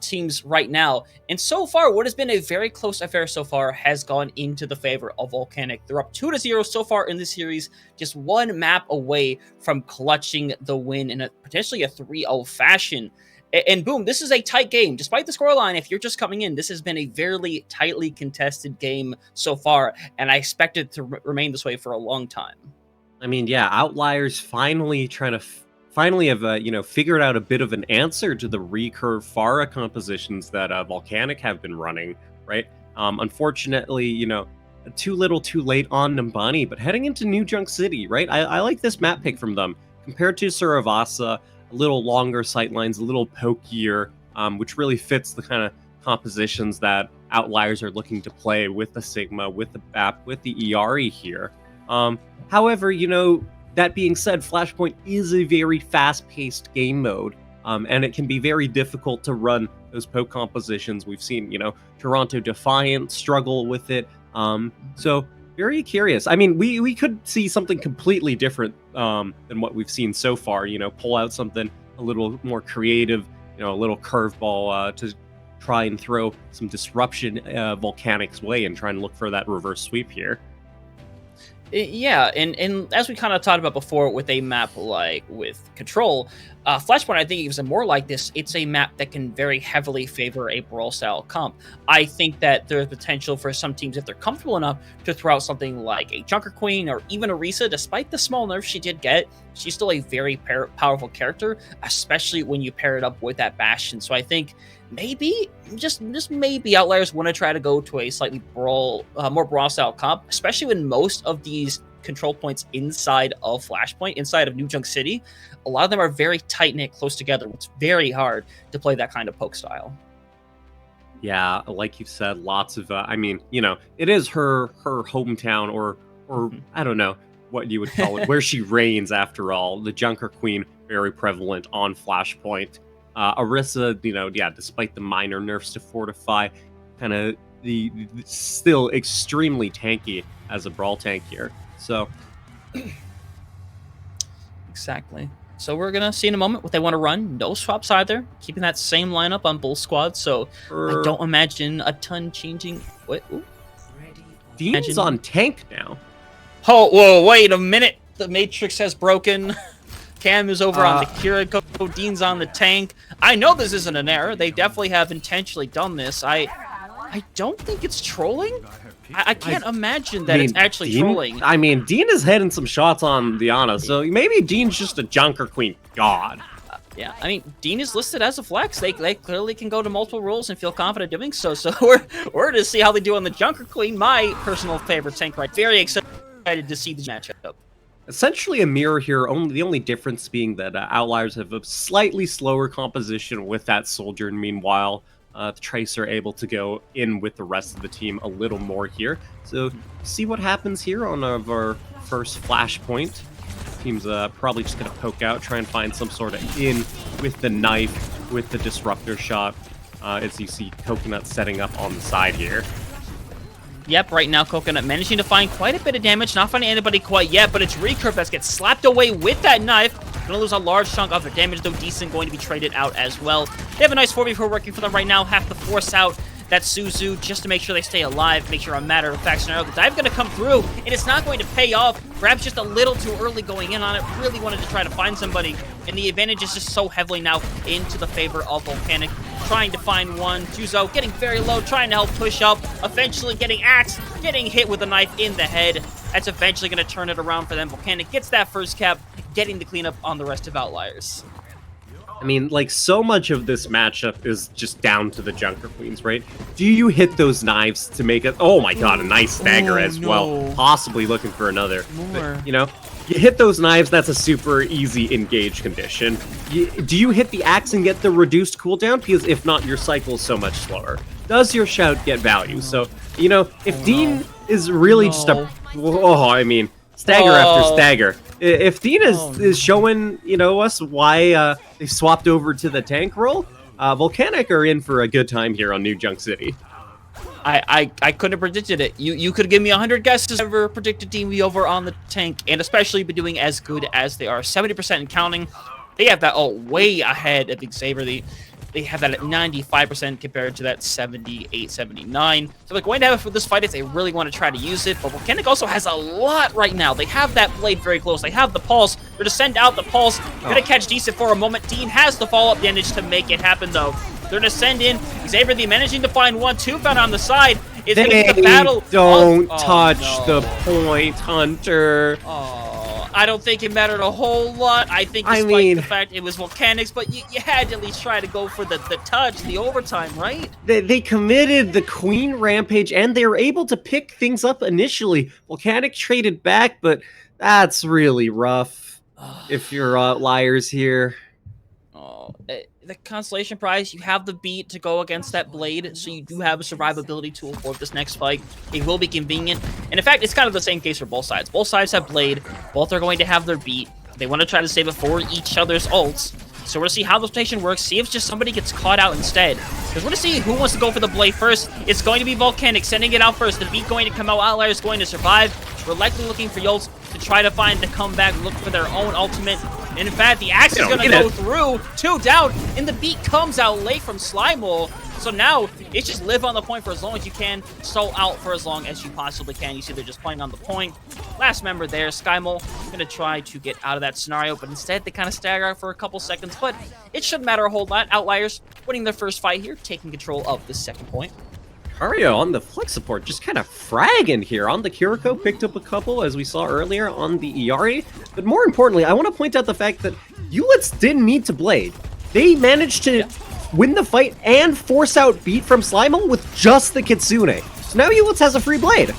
teams right now. And so far, what has been a very close affair so far has gone into the favor of Volcanic. They're up 2-0 so far in the series, just one map away from clutching the win in potentially a 3-0 fashion. And boom, this is a tight game. Despite the scoreline, if you're just coming in, this has been a very tightly contested game so far, and I expect it to remain this way for a long time. I mean, yeah, Outliers finally have figured out a bit of an answer to the recurve Pharah compositions that Volcanic have been running, right? Unfortunately, too little too late on Nambani, but heading into New Junk City, right? I like this map pick from them. Compared to Suravasa, a little longer sightlines, a little pokier, which really fits the kind of compositions that Outliers are looking to play with the Sigma, with the BAP, with the ERE here. However, that being said, Flashpoint is a very fast-paced game mode, and it can be very difficult to run those poke compositions. We've seen, Toronto Defiant struggle with it. So very curious. I mean, we could see something completely different than what we've seen so far. Pull out something a little more creative, a little curveball to try and throw some disruption Volcanic's way and try and look for that reverse sweep here. Yeah, and as we kind of talked about before with a map like with Control, Flashpoint, I think is more like this. It's a map that can very heavily favor a brawl-style comp. I think that there's potential for some teams, if they're comfortable enough, to throw out something like a Junker Queen or even Orisa. Despite the small nerfs she did get, she's still a very powerful character, especially when you pair it up with that Bastion. So I think maybe, just maybe, Outliers want to try to go to a slightly more brawl-style comp, especially when most of these control points inside of Flashpoint, inside of New Junk City, a lot of them are very tight-knit, close together. It's very hard to play that kind of poke style. Yeah, like you said, lots of, it is her hometown, or I don't know what you would call it, where she reigns after all. The Junker Queen, very prevalent on Flashpoint. Orisa, despite the minor nerfs to Fortify, kind of the still extremely tanky as a brawl tank here. So exactly. So we're gonna see in a moment what they want to run. No swaps either. Keeping that same lineup on both squads. So I don't imagine a ton changing. What? Dean's on tank now. Oh, whoa! Wait a minute. The Matrix has broken. Cam is over on the Kiriko. Dean's on the tank. I know this isn't an error. They definitely have intentionally done this. I don't think it's trolling. I can't imagine that it's actually trolling. I mean, Dean is hitting some shots on Diana, so maybe Dean's just a Junker Queen god. Yeah, I mean, Dean is listed as a flex. They clearly can go to multiple roles and feel confident doing so. So we're to see how they do on the Junker Queen, my personal favorite tank, right? Very excited to see the matchup. Essentially a mirror here, the only difference being that Outliers have a slightly slower composition with that Soldier, and meanwhile, the Tracer able to go in with the rest of the team a little more here. So, see what happens here on our first Flashpoint. Team's probably just going to poke out, try and find some sort of in with the knife, with the Disruptor shot, as you see Coconut setting up on the side here. Yep, right now Coconut managing to find quite a bit of damage, not finding anybody quite yet, but it's Recurve that gets slapped away with that knife. Gonna lose a large chunk of their damage, though Decent going to be traded out as well. They have a nice 4v4 working for them right now, have to force out that Suzu just to make sure they stay alive, make sure a matter-of-fact scenario. The dive gonna come through, and it's not going to pay off. Perhaps just a little too early going in on it, really wanted to try to find somebody, and the advantage is just so heavily now into the favor of Volcanic. Trying to find one, Juzo getting very low, trying to help push up, eventually getting axed, getting hit with a knife in the head. That's eventually going to turn it around for them. Volcanic gets that first cap, getting the cleanup on the rest of Outliers. I mean, like, so much of this matchup is just down to the Junker Queens, right? Do you hit those knives to make it... Oh my god, a nice stagger as well. Possibly looking for another. But, you hit those knives, that's a super easy engage condition. Do you hit the axe and get the reduced cooldown? Because if not, your cycle is so much slower. Does your shout get value? So, if Dean is really just a... stagger after stagger. If Dean is showing, us why they swapped over to the tank role, Volcanic are in for a good time here on New Junk City. I couldn't have predicted it. You could give me 100 guesses. Never predicted Team V over on the tank, and especially be doing as good as they are. 70% and counting. They have that way ahead of Xavier. They have that at 95% compared to that 78, 79. So they're going to have it for this fight if they really want to try to use it. But Volcanic also has a lot right now. They have that blade very close. They have the pulse. They're to send out the pulse. They're going to catch Decent for a moment. Dean has the follow-up damage to make it happen, though. They're going to send in Xavier managing to find 1-2 found on the side. It's going to be the battle. Don't touch the point, Hunter. I don't think it mattered a whole lot. I think despite the fact it was Volcanics, but you had to at least try to go for the touch, the overtime, right? They committed the Queen Rampage, and they were able to pick things up initially. Volcanic traded back, but that's really rough if you're Outliers here. The consolation prize, you have the beat to go against that blade, so you do have a survivability tool for this next fight. It will be convenient. And in fact, it's kind of the same case for both sides. Both sides have blade. Both are going to have their beat. They want to try to save it for each other's ults. So we're going to see how the rotation works, see if just somebody gets caught out instead. Because we're going to see who wants to go for the blade first. It's going to be Volcanic sending it out first. The beat going to come out. Outliers going to survive. We're likely looking for ults to try to find the comeback, look for their own ultimate. And in fact, the axe is going to go through, 2 down, and the beat comes out late from Slimole. So now, it's just live on the point for as long as you can, stall out for as long as you possibly can. You see they're just playing on the point. Last member there, Skymole, going to try to get out of that scenario, but instead they kind of stagger out for a couple seconds. But it shouldn't matter a whole lot. Outliers winning their first fight here, taking control of the second point. Hario on the flex support, just kind of fragging here. On the Kiriko, picked up a couple, as we saw earlier on the Iari. But more importantly, I want to point out the fact that Ulitz didn't need to blade. They managed to win the fight and force out beat from Slimole with just the Kitsune. So now Ulitz has a free blade.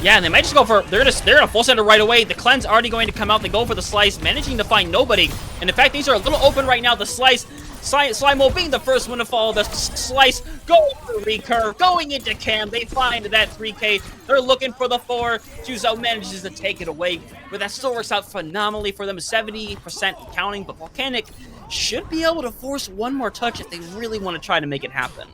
Yeah, and they might just go for, they're gonna full send it right away. The cleanse already going to come out. They go for the slice, managing to find nobody. And in fact, these are a little open right now. The slice, Slimole being the first one to follow the slice, going for recurve, going into cam. They find that 3K. They're looking for the 4. Juzo manages to take it away, but that still works out phenomenally for them. 70% counting, but Volcanic should be able to force one more touch if they really want to try to make it happen.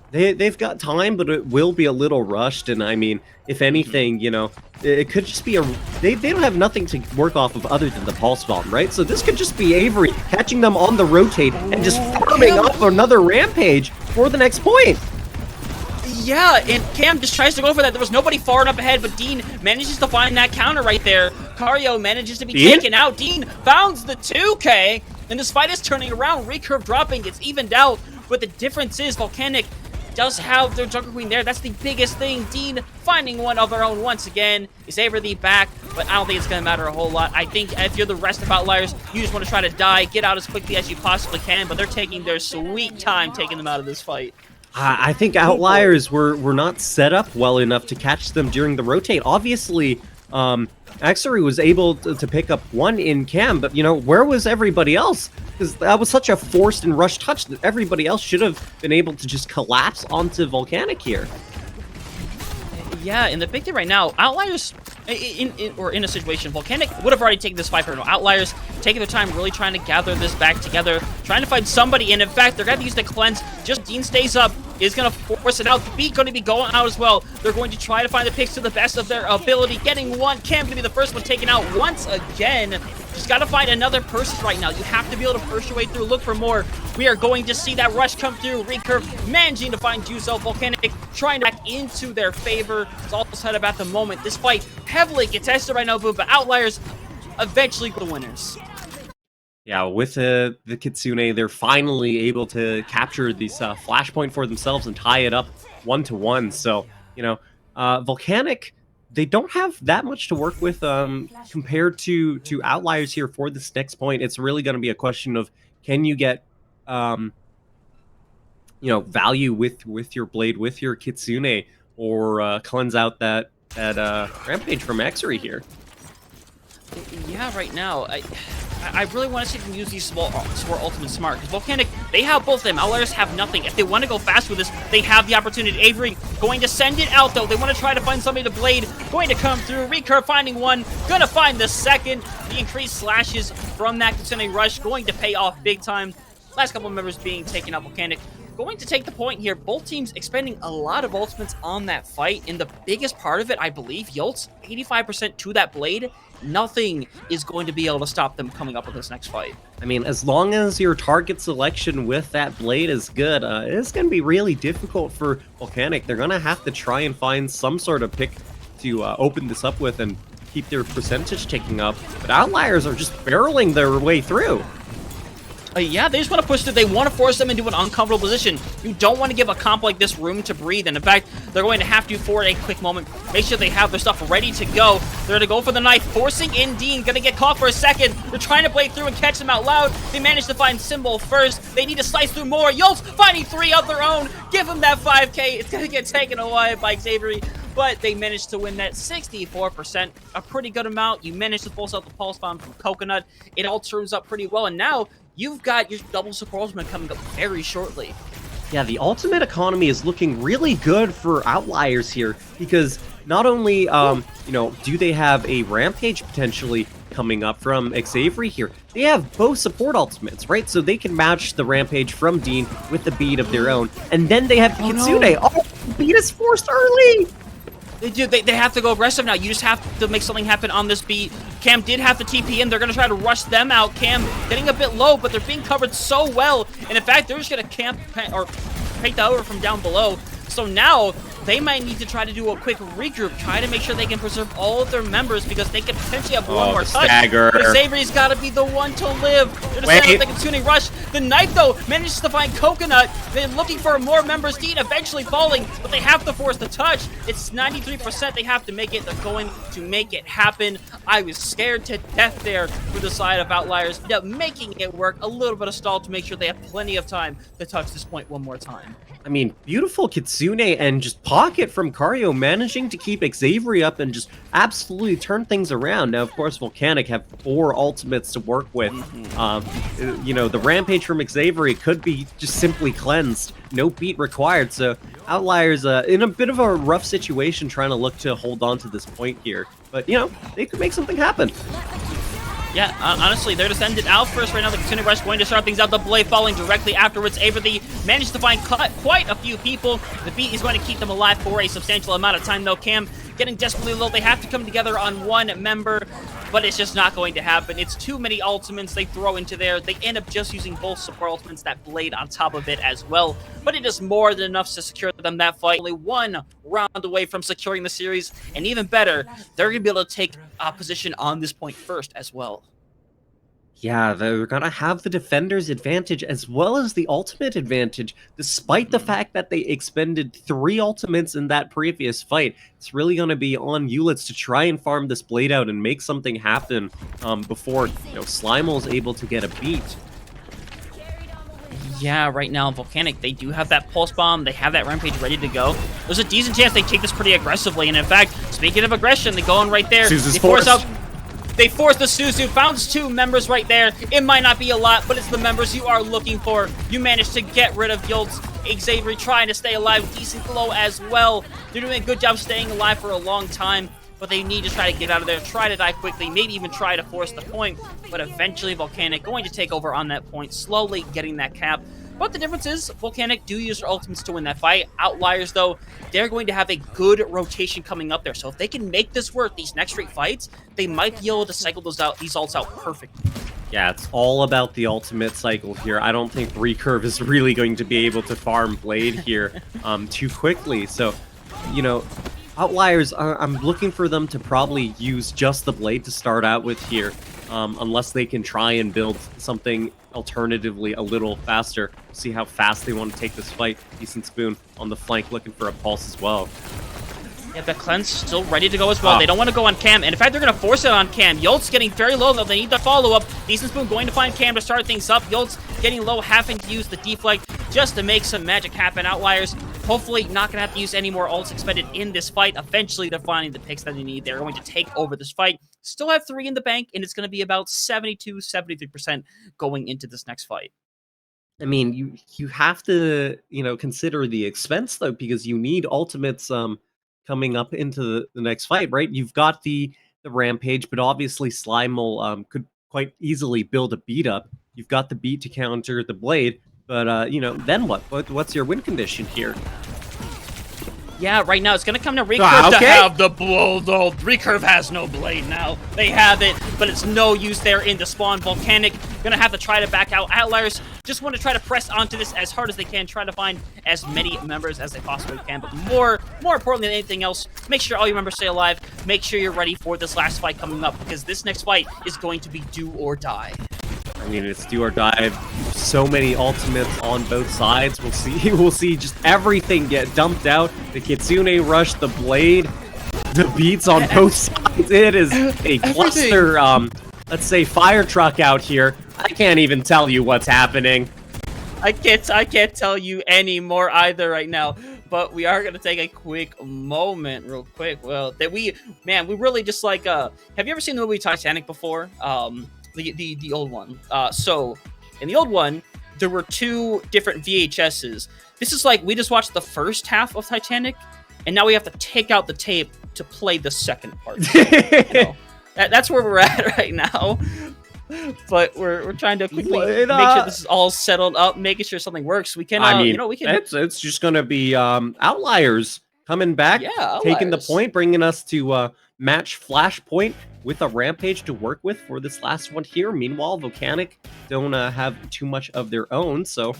They've got time, but it will be a little rushed. And I mean, if anything, you know, it could just be they don't have nothing to work off of other than the pulse bomb, right? So this could just be Avery catching them on the rotate and just farming up another rampage for the next point. Yeah, and Cam just tries to go for that. There was nobody far enough ahead, but Dean manages to find that counter right there. Cario manages to be taken out. Dean founds the 2K, and this fight is turning around. Recurve dropping, it's evened out, but the difference is Volcanic does have their Jungle Queen there. That's the biggest thing. Dean finding one of their own once again. Xavier the back, but I don't think it's going to matter a whole lot. I think if you're the rest of Outliers, you just want to try to die, get out as quickly as you possibly can, but they're taking their sweet time taking them out of this fight. I think Outliers were not set up well enough to catch them during the rotate. Obviously, Axery was able to pick up one in cam, but, you know, where was everybody else? Because that was such a forced and rushed touch that everybody else should have been able to just collapse onto Volcanic here. Yeah, and the big thing right now, Outliers, in a situation, Volcanic would have already taken this fight for no. Outliers taking their time, really trying to gather this back together, trying to find somebody, and in fact, they're going to use the cleanse. Just Dean stays up, is going to force it out. The beat going to be going out as well. They're going to try to find the picks to the best of their ability. Getting one, Cam going to be the first one taken out once again. Just got to find another person right now. You have to be able to push your way through, look for more. We are going to see that rush come through. Recurve managing to find Juzo. Volcanic trying to back into their favor. It's all set up at the moment. This fight heavily contested right now, but Outliers eventually the winners. Yeah, with the Kitsune, they're finally able to capture this flashpoint for themselves and tie it up 1-1. So, you know, Volcanic, they don't have that much to work with compared to Outliers here for this next point. It's really going to be a question of, can you get you know, value with your blade, with your Kitsune, or cleanse out that rampage from Axery here. Yeah, right now, I really want to see them use these small ultimate smart, because Volcanic, they have both of them. Outliers have nothing. If they want to go fast with this, they have the opportunity. Avery going to send it out, though. They want to try to find somebody to blade. Going to come through. Recurve finding one. Going to find the second. The increased slashes from that Kitsune rush going to pay off big time. Last couple of members being taken out. Volcanic going to take the point here. Both teams expending a lot of ultimates on that fight, and the biggest part of it, I believe, Yolt's 85% to that blade. Nothing is going to be able to stop them coming up with this next fight. I mean, as long as your target selection with that blade is good, it's going to be really difficult for Volcanic. They're going to have to try and find some sort of pick to open this up with and keep their percentage ticking up. But Outliers are just barreling their way through. Yeah, they just want to push through. They want to force them into an uncomfortable position. You don't want to give a comp like this room to breathe, and in fact, they're going to have to, for a quick moment, make sure they have their stuff ready to go. They're going to go for the knife, forcing in Dean, going to get caught for a second. They're trying to play through and catch them out loud. They manage to find Symbol first. They need to slice through more. Yolt's finding 3 of their own. Give them that 5K. It's going to get taken away by Xavier, but they managed to win that 64%, a pretty good amount. You managed to force out the Pulse Bomb from Coconut. It all turns up pretty well, and now you've got your double support ultimate coming up very shortly. Yeah, the ultimate economy is looking really good for Outliers here, because not only, do they have a Rampage potentially coming up from Xavier here, they have both support ultimates, right? So they can match the Rampage from Dean with the beat of their own, and then they have Kitsune. The beat is forced early! They do. They have to go aggressive now. You just have to make something happen on this beat. Cam did have the TP in. They're going to try to rush them out. Cam getting a bit low, but they're being covered so well. And in fact, they're just going to camp or take the over from down below. So now they might need to try to do a quick regroup, try to make sure they can preserve all of their members because they could potentially have one more touch. Stagger. But Xavier's got to be the one to live. They're just setting up the Kitsune rush. The knife, though, manages to find Coconut. They're looking for more members. Dean eventually falling, but they have to force the touch. It's 93%. They have to make it. They're going to make it happen. I was scared to death there for the side of Outliers. End up making it work. A little bit of stall to make sure they have plenty of time to touch this point one more time. I mean, beautiful Kitsune and just pocket from Cario, managing to keep Xavier up and just absolutely turn things around. Now, of course, Volcanic have 4 ultimates to work with. The Rampage from Xavier could be just simply cleansed. No beat required, so Outliers in a bit of a rough situation trying to look to hold on to this point here. But, they could make something happen. Yeah, honestly, they're descended out first right now. The Kitsune Rush going to start things out. The Blade falling directly afterwards. Avery managed to find quite a few people. The beat is going to keep them alive for a substantial amount of time, though. Cam getting desperately low. They have to come together on one member, but it's just not going to happen. It's too many ultimates they throw into there. They end up just using both support ultimates, that Blade on top of it as well. But it is more than enough to secure them that fight. Only 1 round away from securing the series, and even better, they're going to be able to take position on this point first as well. Yeah, they're gonna have the defender's advantage as well as the ultimate advantage, despite the fact that they expended 3 ultimates in that previous fight. It's really gonna be on Ulitz to try and farm this blade out and make something happen before Slimel's able to get a beat. Yeah, right now, Volcanic, they do have that Pulse Bomb. They have that Rampage ready to go. There's a decent chance they take this pretty aggressively, and in fact, speaking of aggression, they go in right there. They force the Suzu, found 2 members right there. It might not be a lot, but it's the members you are looking for. You managed to get rid of Yolt's. Xavier trying to stay alive, decent glow as well. They're doing a good job staying alive for a long time, but they need to try to get out of there, try to die quickly, maybe even try to force the point, but eventually Volcanic going to take over on that point, slowly getting that cap. But the difference is, Volcanic do use their ultimates to win that fight. Outliers, though, they're going to have a good rotation coming up there. So if they can make this work, these next 3 fights, they might be able to cycle these ults out perfectly. Yeah, it's all about the ultimate cycle here. I don't think Recurve is really going to be able to farm Blade here too quickly. So, Outliers, I'm looking for them to probably use just the Blade to start out with here, unless they can try and build something alternatively a little faster. See how fast they want to take this fight. Decent Spoon on the flank looking for a pulse as well. Yeah, the Cleanse still ready to go as well. They don't want to go on Cam, and in fact, they're going to force it on Cam. Yolt's getting very low, though. They need the follow-up. Decent Spoon going to find Cam to start things up. Yolt's getting low, having to use the deflect just to make some magic happen. Outliers, hopefully not going to have to use any more ults expended in this fight. Eventually, they're finding the picks that they need. They're going to take over this fight. Still have 3 in the bank, and it's going to be about 72-73% going into this next fight. I mean, you have to, consider the expense, though, because you need ultimates coming up into the next fight, right? You've got the Rampage, but obviously Slimal could quite easily build a beat up. You've got the beat to counter the Blade. But you know, then what? What's your win condition here? Yeah, right now it's gonna come to Recurve to okay. have the blow, though. Recurve has no blade now. They have it, but it's no use there in the spawn. Volcanic gonna have to try to back out. Outliers just want to try to press onto this as hard as they can, try to find as many members as they possibly can. But more importantly than anything else, make sure all your members stay alive. Make sure you're ready for this last fight coming up, because this next fight is going to be do or die. I mean, it's do or die. So many ultimates on both sides. We'll see. We'll see just everything get dumped out. The Kitsune rush, the blade, the beats on both sides. It is a cluster. Let's say fire truck out here. I can't even tell you what's happening. I can't tell you any more either right now. But we are gonna take a quick moment, real quick. Well, that we really just like. Have you ever seen the movie Titanic before? The old one. So in the old one, there were 2 different VHSs. This is like we just watched the first half of Titanic, and now we have to take out the tape to play the second part. You know, that's where we're at right now. But we're trying to quickly make sure this is all settled up, making sure something works. We can, I mean, you know, we can. It's just gonna be Outliers coming back, taking the point, bringing us to match Flashpoint with a Rampage to work with for this last one here. Meanwhile, Volcanic don't have too much of their own, so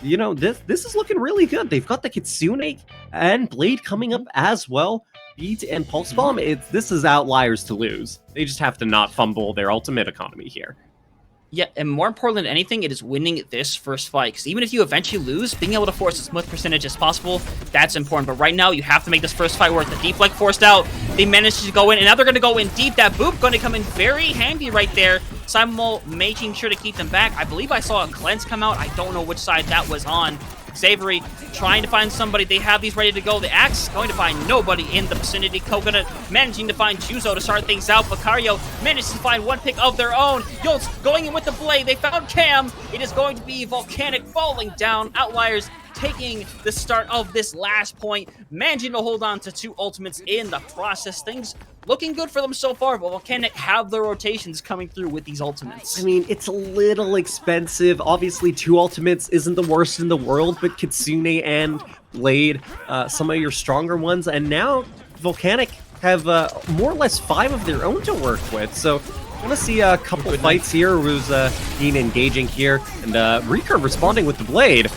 you know this is looking really good. They've got the Kitsune and Blade coming up as well. Beat and Pulse Bomb. This is Outliers to lose. They just have to not fumble their ultimate economy here. Yeah, and more important than anything, it is winning this first fight. Because even if you eventually lose, being able to force as much percentage as possible, that's important. But right now, you have to make this first fight work. The deep leg forced out. They managed to go in, and now they're going to go in deep. That boop going to come in very handy right there. Simul making sure to keep them back. I believe I saw a cleanse come out. I don't know which side that was on. Savory trying to find somebody. They have these ready to go. The Axe going to find nobody in the vicinity. Coconut managing to find Chuzo to start things out. Vicario manages to find one pick of their own. Yoltz going in with the blade. They found Cam. It is going to be Volcanic falling down. Outliers taking the start of this last point, managing to hold on to 2 ultimates in the process. Things looking good for them so far, but Volcanic have their rotations coming through with these ultimates. I mean, it's a little expensive. Obviously, 2 ultimates isn't the worst in the world, but Kitsune and Blade, some of your stronger ones, and now Volcanic have more or less 5 of their own to work with, so I want to see a couple fights here who's being engaging here, and Recurve responding with the Blade.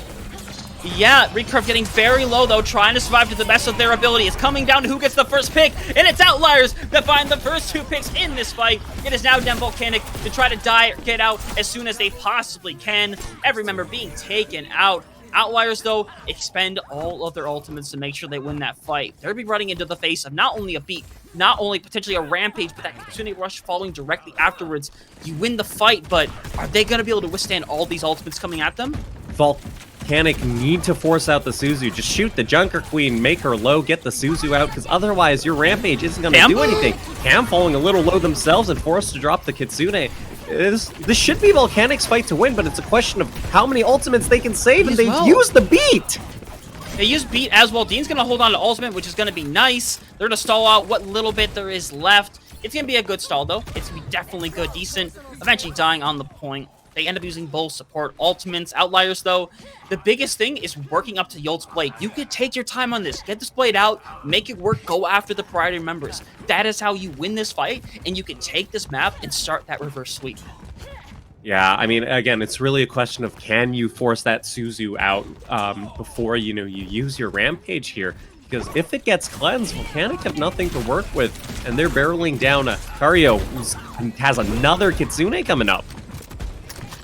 Yeah, Recurve getting very low, though, trying to survive to the best of their ability. It's coming down to who gets the first pick, and it's Outliers that find the first 2 picks in this fight. It is now down Volcanic to try to die or get out as soon as they possibly can. Every member being taken out. Outliers, though, expend all of their ultimates to make sure they win that fight. They'll be running into the face of not only a beat, not only potentially a Rampage, but that Kitsune rush following directly afterwards. You win the fight, but are they going to be able to withstand all these ultimates coming at them? Volcanic need to force out the Suzu. Just shoot the Junker Queen, make her low, get the Suzu out, because otherwise your Rampage isn't going to do anything. Cam falling a little low themselves and forced to drop the Kitsune. This should be Volcanic's fight to win, but it's a question of how many ultimates they can save, and they've used the beat! They use beat as well. Dean's going to hold on to ultimate, which is going to be nice. They're going to stall out what little bit there is left. It's going to be a good stall, though. It's going to be definitely good, decent. Eventually dying on the point. They end up using both support ultimates. Outliers, though, the biggest thing is working up to Yolt's Blade. You could take your time on this. Get this Blade out, make it work, go after the priority members. That is how you win this fight, and you can take this map and start that reverse sweep. Yeah, I mean, again, it's really a question of can you force that Suzu out before, you use your Rampage here. Because if it gets cleansed, Volcanic have nothing to work with, and they're barreling down a Kario who has another Kitsune coming up.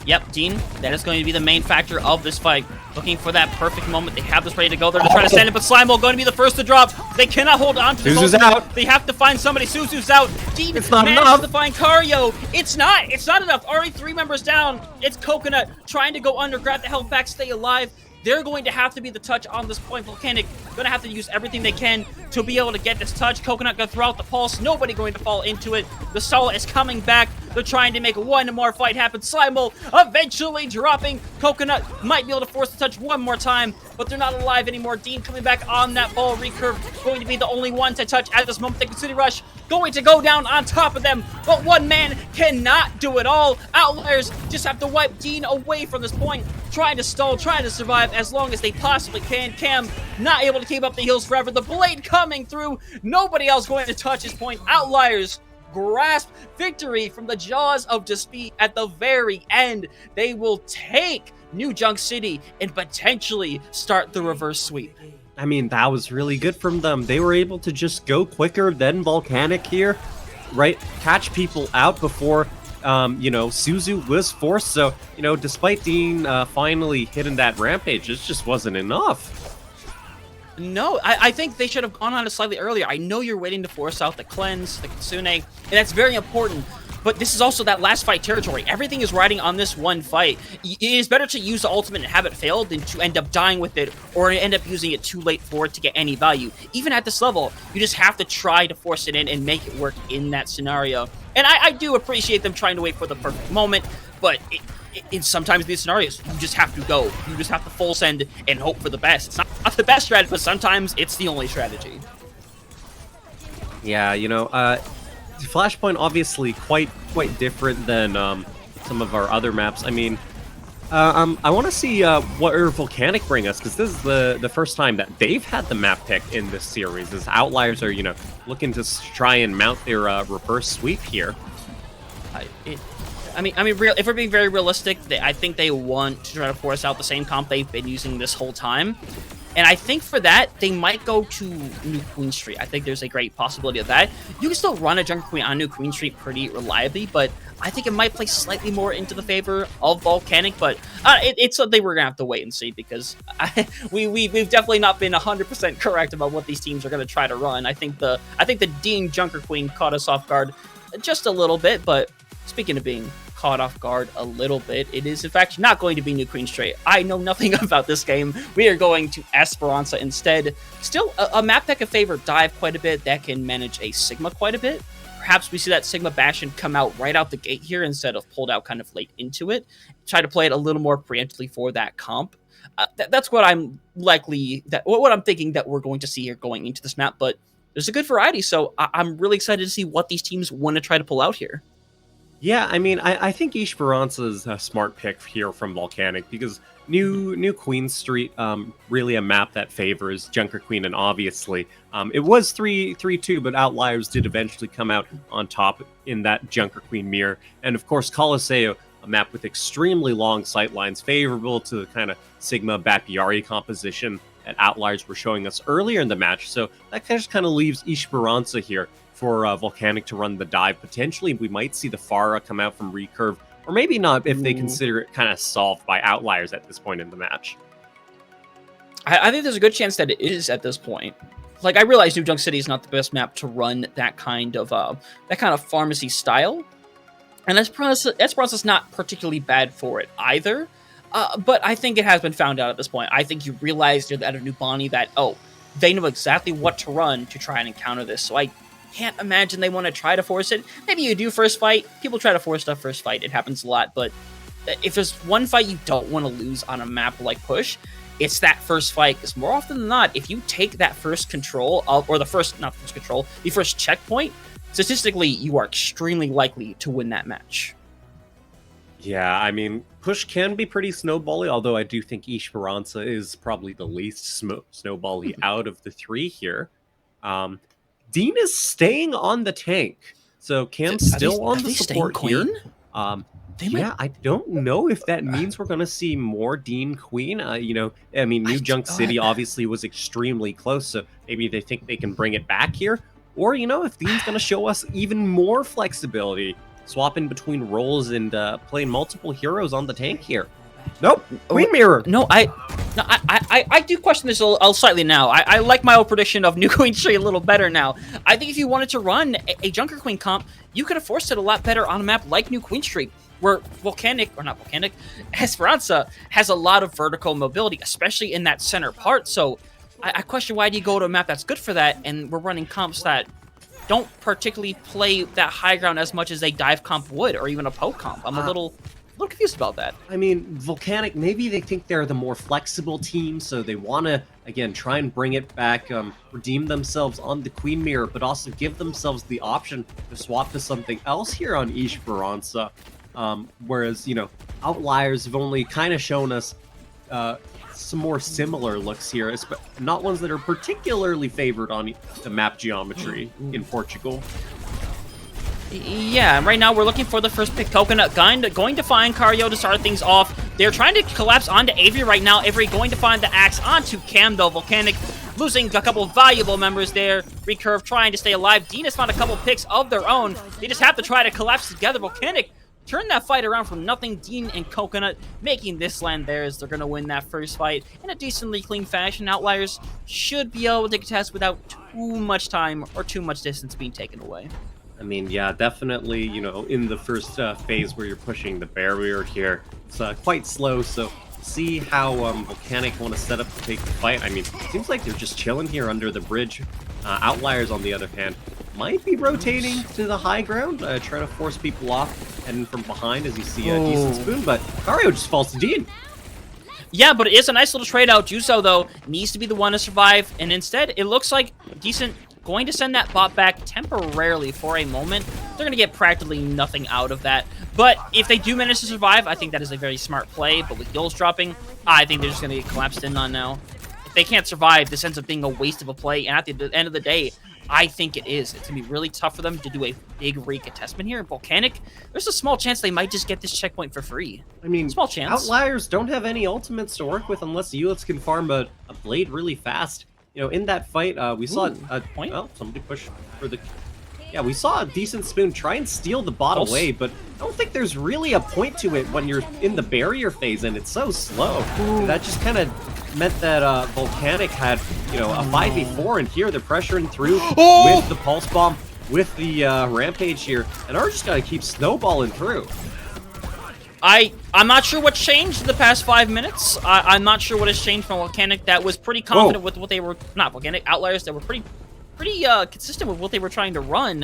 Yep, Dean, that is going to be the main factor of this fight. Looking for that perfect moment. They have this ready to go. They're going to try to stand it, but Slime going to be the first to drop. They cannot hold on to this. Suzu's out. They have to find somebody. Suzu's out. Dean manages to find Kario. It's not enough. Already 3 members down. It's Coconut trying to go under, grab the health back, stay alive. They're going to have to be the touch on this point. Volcanic going to have to use everything they can to be able to get this touch. Coconut going to throw out the pulse. Nobody going to fall into it. The stall is coming back. They're trying to make one more fight happen. Simul eventually dropping. Coconut might be able to force the touch one more time, but they're not alive anymore. Dean coming back on that ball. Recurve going to be the only one to touch at this moment. The City Rush going to go down on top of them, but one man cannot do it all. Outliers just have to wipe Dean away from this point, trying to stall, trying to survive as long as they possibly can. Cam not able to keep up the heals forever. The blade coming through. Nobody else going to touch his point. Outliers grasp victory from the jaws of defeat at the very end. They will take New Junk City and potentially start the reverse sweep. I mean, that was really good from them. They were able to just go quicker than Volcanic here, right? Catch people out before, Suzu was forced. So, despite Dean finally hitting that rampage, it just wasn't enough. No, I think they should have gone on it slightly earlier. I know you're waiting to force out the cleanse, the Kitsune, and that's very important. But this is also that last fight territory. Everything is riding on this one fight. It is better to use the ultimate and have it fail than to end up dying with it or end up using it too late for it to get any value. Even at this level, you just have to try to force it in and make it work in that scenario. And I do appreciate them trying to wait for the perfect moment, but in sometimes these scenarios, you just have to go. You just have to full send and hope for the best. It's not the best strategy, but sometimes it's the only strategy. Yeah, Flashpoint obviously quite different than some of our other maps. I mean, I want to see what Volcanic bring us, because this is the first time that they've had the map pick in this series. As Outliers are looking to try and mount their reverse sweep here. I mean, if we're being very realistic, I think they want to try to force out the same comp they've been using this whole time. And I think for that, they might go to New Queen Street. I think there's a great possibility of that. You can still run a Junker Queen on New Queen Street pretty reliably, but I think it might play slightly more into the favor of Volcanic. But it's something we're going to have to wait and see, because we've definitely not been 100% correct about what these teams are going to try to run. I think the Dean Junker Queen caught us off guard just a little bit, but speaking of being caught off guard a little bit, it is in fact not going to be New Queen Street. I know nothing about this game. We are going to Esperanza instead. Still a map that can favor Dive quite a bit, that can manage a Sigma quite a bit. Perhaps we see that Sigma Bastion come out right out the gate here instead of pulled out kind of late into it. Try to play it a little more preemptively for that comp. That's what I'm what I'm thinking that we're going to see here going into this map, but there's a good variety, so I'm really excited to see what these teams want to try to pull out here. Yeah, I mean, I think Esperanza is a smart pick here from Volcanic, because New Queen Street, really a map that favors Junker Queen, and obviously, it was 3-2, but Outliers did eventually come out on top in that Junker Queen mirror. And of course, Coliseo, a map with extremely long sightlines, favorable to the kind of Sigma Bapiari composition that Outliers were showing us earlier in the match. So that just kind of leaves Esperanza here for Volcanic to run the dive. Potentially, we might see the Pharah come out from Recurve, or maybe not if they consider it kind of solved by Outliers at this point in the match. I think there's a good chance that it is at this point. Like, I realize New Junk City is not the best map to run that kind of pharmacy style, and Esperanza's not particularly bad for it either. But I think it has been found out at this point. I think you realize at a New Bonnie that, they know exactly what to run to try and encounter this. So I can't imagine they want to try to force it. Maybe you do first fight. People try to force stuff first fight. It happens a lot. But if there's one fight you don't want to lose on a map like Push, it's that first fight. Because more often than not, if you take that first control, the first checkpoint, statistically, you are extremely likely to win that match. Yeah, I mean, Push can be pretty snowbally, although I do think Esperanza is probably the least snowbally out of the three here. Dean is staying on the tank, so Cam's still on the support here. I don't know if that means we're going to see more Dean Queen. New Junk City obviously was extremely close, so maybe they think they can bring it back here. Or, if Dean's going to show us even more flexibility, swapping between roles and playing multiple heroes on the tank here. Nope, Queen Mirror. I do question this slightly now. I like my old prediction of New Queen Street a little better now. I think if you wanted to run a Junker Queen comp, you could have forced it a lot better on a map like New Queen Street, where Esperanza has a lot of vertical mobility, especially in that center part. So I question, why do you go to a map that's good for that, and we're running comps that don't particularly play that high ground as much as a dive comp would, or even a poke comp. I'm a little confused about that. I mean, Volcanic, maybe they think they're the more flexible team, so they want to, again, try and bring it back, redeem themselves on the Queen Mirror, but also give themselves the option to swap to something else here on Esperanza. Whereas, you know, Outliers have only kind of shown us some more similar looks here, not ones that are particularly favored on the map geometry in Portugal. Yeah, right now we're looking for the first pick. Coconut going to find Cario to start things off. They're trying to collapse onto Avery right now. Avery going to find the axe onto Cam, though. Volcanic losing a couple valuable members there. Recurve trying to stay alive. Dean has found a couple picks of their own. They just have to try to collapse together. Volcanic turn that fight around from nothing. Dean and Coconut making this land theirs. They're going to win that first fight in a decently clean fashion. Outliers should be able to contest without too much time or too much distance being taken away. I mean, yeah, definitely, you know, in the first phase where you're pushing the barrier here, it's quite slow, so see how Volcanic want to set up to take the fight. I mean, it seems like they're just chilling here under the bridge. Outliers, on the other hand, might be rotating to the high ground, trying to force people off, heading from behind as you see a decent spoon, but Cario just falls to Dean. Yeah, but it is a nice little trade out. Juzo, though, needs to be the one to survive, and instead, it looks like Decent going to send that bot back temporarily for a moment. They're going to get practically nothing out of that. But if they do manage to survive, I think that is a very smart play. But with Gills dropping, I think they're just going to get collapsed in on now. If they can't survive, this ends up being a waste of a play. And at the end of the day, I think it is. It's going to be really tough for them to do a big recontestment here. Volcanic, there's a small chance they might just get this checkpoint for free. I mean, small chance. Outliers don't have any ultimates to work with unless Ulitz can farm a blade really fast. You know, in that fight, we saw a point. Oh, somebody pushed for the. Yeah, we saw a decent spoon try and steal the bot away, but I don't think there's really a point to it when you're in the barrier phase and it's so slow. And that just kind of meant that Volcanic had, you know, a 5v4, and here they're pressuring through with the pulse bomb, with the rampage here, and are just gonna keep snowballing through. I'm not sure what changed in the past 5 minutes. I'm not sure what has changed from Volcanic that was pretty confident with what they were... Not Volcanic, Outliers that were pretty consistent with what they were trying to run.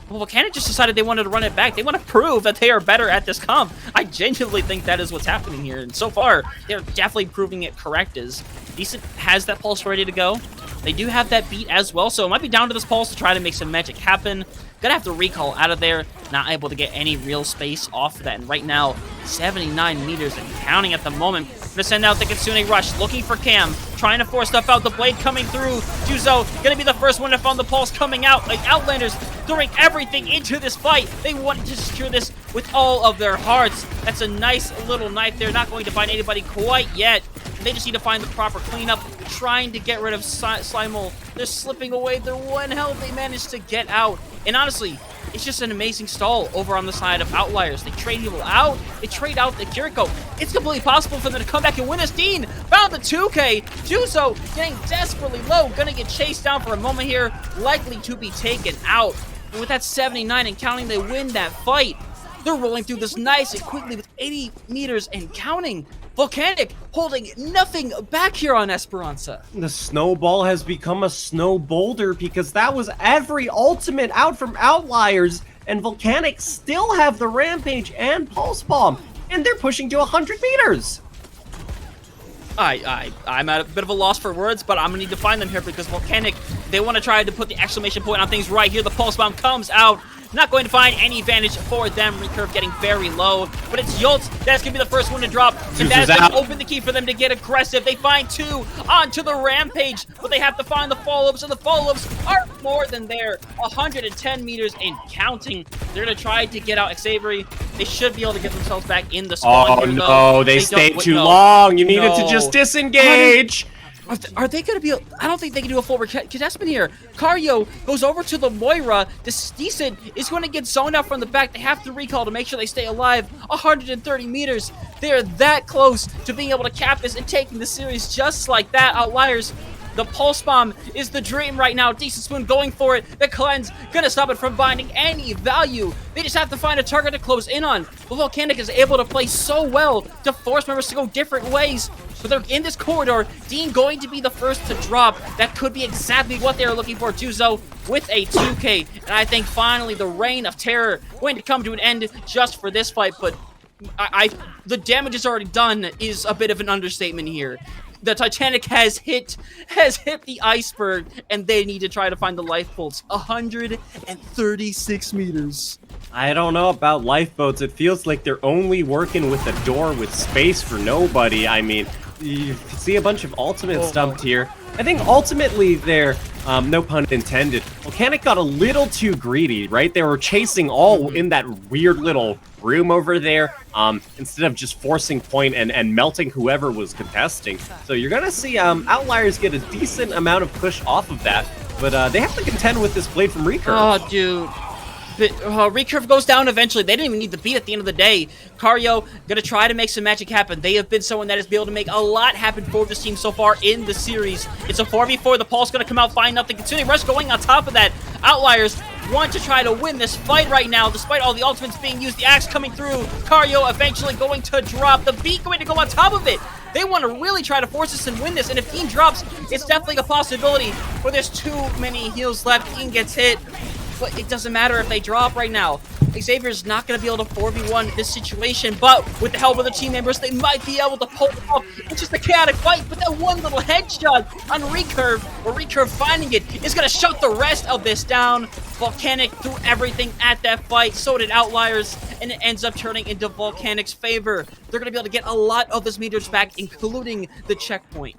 Well, Volcanic just decided they wanted to run it back. They want to prove that they are better at this comp. I genuinely think that is what's happening here. And so far, they're definitely proving it correct. As Decent has that pulse ready to go. They do have that beat as well, so it might be down to this pulse to try to make some magic happen. Gonna have to recall out of there, not able to get any real space off of that. And right now, 79 meters and counting at the moment. Gonna send out the Kitsune Rush, looking for Cam, trying to force stuff out. The blade coming through. Juzo gonna be the first one to find the pulse coming out. Like Outlanders throwing everything into this fight. They wanted to secure this with all of their hearts. That's a nice little knife. They're not going to find anybody quite yet. They just need to find the proper cleanup, trying to get rid of Simul. They're slipping away their one health. They managed to get out. And honestly, it's just an amazing stall over on the side of Outliers. They trade people out. They trade out the Kiriko. It's completely possible for them to come back and win this. Dean found the 2K. Juzo getting desperately low. Gonna get chased down for a moment here. Likely to be taken out. And with that 79 and counting, they win that fight. They're rolling through this nice and quickly with 80 meters and counting. Volcanic holding nothing back here on Esperanza. The snowball has become a snow boulder because that was every ultimate out from Outliers, and Volcanic still have the Rampage and Pulse Bomb, and they're pushing to 100 meters. I'm at a bit of a loss for words, but I'm gonna need to find them here because Volcanic, they want to try to put the exclamation point on things right here. The Pulse Bomb comes out. Not going to find any advantage for them. Recurve getting very low, but it's Yultz that's going to be the first one to drop, and that is going to open the key for them to get aggressive. They find 2 onto the Rampage, but they have to find the follow-ups, and the follow-ups are more than there. 110 meters and counting. They're going to try to get out Xavier. They should be able to get themselves back in the spawn here, though. Oh, no, they stayed too long. You needed to just disengage. Are they going to be... I don't think they can do a full contestment here. Cario goes over to the Moira. This Decent is going to get zoned out from the back. They have to recall to make sure they stay alive. 130 meters. They're that close to being able to cap this and taking the series just like that. Outliers The Pulse Bomb is the dream right now. Decent Spoon going for it. The Cleanse gonna stop it from finding any value. They just have to find a target to close in on. The Volcanic is able to play so well to force members to go different ways. But they're in this corridor. Dean going to be the first to drop. That could be exactly what they were looking for. Juzo with a 2K. And I think finally the reign of terror going to come to an end just for this fight. But the damage is already done is a bit of an understatement here. The Titanic has hit the iceberg, and they need to try to find the lifeboats. 136 meters. I don't know about lifeboats. It feels like they're only working with a door with space for nobody. I mean, you see a bunch of ultimates dumped here. I think ultimately they're, no pun intended, Volcanic got a little too greedy, right? They were chasing all in that weird little room over there, instead of just forcing point and melting whoever was contesting. So you're gonna see Outliers get a decent amount of push off of that, but they have to contend with this blade from Recurve. Oh, dude. Recurve goes down eventually. They didn't even need the beat at the end of the day. Cario gonna try to make some magic happen. They have been someone that has been able to make a lot happen for this team so far in the series. It's a 4v4. The Pulse gonna come out, find nothing. Continuing Rush going on top of that. Outliers want to try to win this fight right now, despite all the ultimates being used. The axe coming through. Cario eventually going to drop. The beat going to go on top of it. They want to really try to force this and win this, and if Dean drops, it's definitely a possibility, but there's too many heals left. Dean gets hit, but it doesn't matter if they drop right now. Xavier's not going to be able to 4v1 this situation, but with the help of the team members, they might be able to pull it off. It's just a chaotic fight, but that one little headshot on Recurve, or Recurve finding it, is going to shut the rest of this down. Volcanic threw everything at that fight, so did Outliers, and it ends up turning into Volcanic's favor. They're going to be able to get a lot of this meters back, including the checkpoint.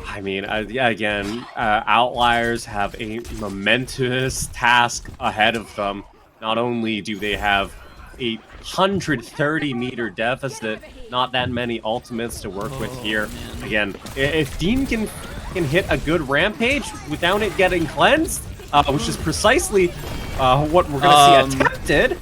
I mean, again, Outliers have a momentous task ahead of them. Not only do they have a 130-meter deficit, not that many ultimates to work with here. Again, if Dean can hit a good rampage without it getting cleansed, which is precisely what we're going to see attempted.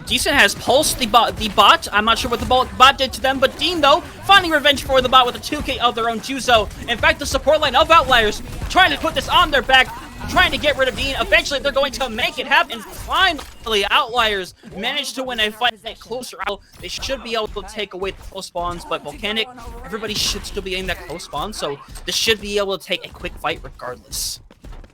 Decent has pulsed the bot. I'm not sure what the bot did to them, but Dean, though, finding revenge for the bot with a 2K of their own Juzo. In fact, the support line of Outliers trying to put this on their back, trying to get rid of Dean. Eventually, they're going to make it happen. Finally, Outliers managed to win a fight closer out. They should be able to take away the close spawns, but Volcanic, everybody should still be aiming that close spawn, so this should be able to take a quick fight regardless.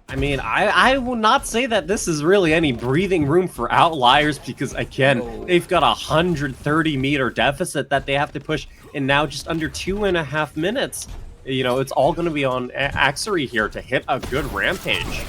I mean, I will not say that this is really any breathing room for Outliers because, again, they've got a 130-meter deficit that they have to push in now just under 2.5 minutes. You know, it's all going to be on Axery here to hit a good rampage.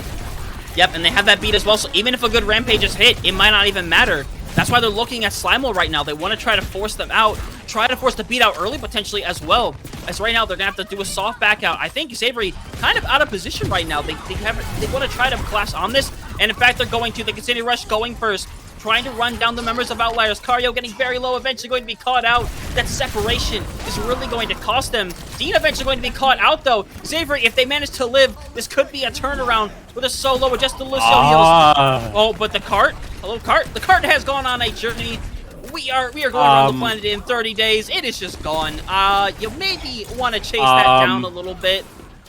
Yep, and they have that beat as well, so even if a good rampage is hit, it might not even matter. That's why they're looking at Slimo right now. They want to try to force them out, try to force the beat out early potentially as well. As right now, they're going to have to do a soft back out. I think Xavier kind of out of position right now. They want to try to class on this, and in fact, they're going to. They continue Rush going first, trying to run down the members of Outliers. Cario getting very low, eventually going to be caught out. That separation is really going to cost them. Dean eventually going to be caught out, though. Xavier, if they manage to live, this could be a turnaround with a solo with just the Lucio heals. Oh, but the cart? Hello, cart? The cart has gone on a journey. We are going around the planet in 30 days. It is just gone. You maybe want to chase that down a little bit.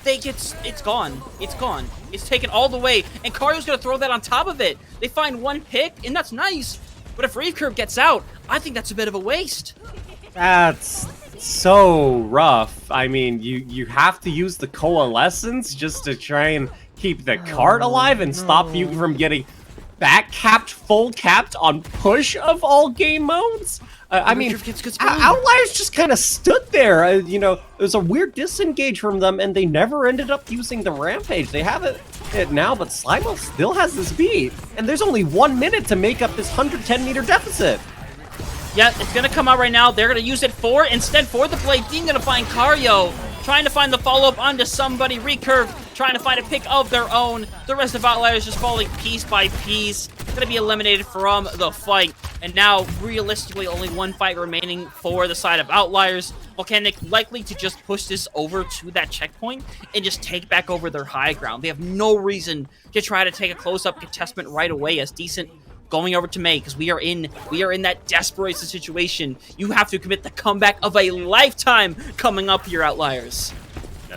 It's gone. It's gone. It's taken all the way, and Cario's gonna throw that on top of it. They find one pick, and that's nice. But if Recurve gets out, I think that's a bit of a waste. That's so rough. I mean, you have to use the coalescence just to try and keep the cart alive and stop you from getting back capped, full capped on push of all game modes. I mean, Outliers just kind of stood there. You know, there's a weird disengage from them, and they never ended up using the rampage. They have it now, but Slimo still has this beat, and there's only 1 minute to make up this 110-meter deficit. Yeah, it's gonna come out right now. They're gonna use it instead for the blade. Dean gonna find Cario, trying to find the follow-up onto somebody. Recurve trying to find a pick of their own. The rest of Outliers just falling piece by piece. Gonna be eliminated from the fight. And now, realistically, only one fight remaining for the side of Outliers. Volcanic likely to just push this over to that checkpoint and just take back over their high ground. They have no reason to try to take a close-up contestment right away as Decent going over to May, because we are in that desperation situation. You have to commit the comeback of a lifetime coming up here, Outliers.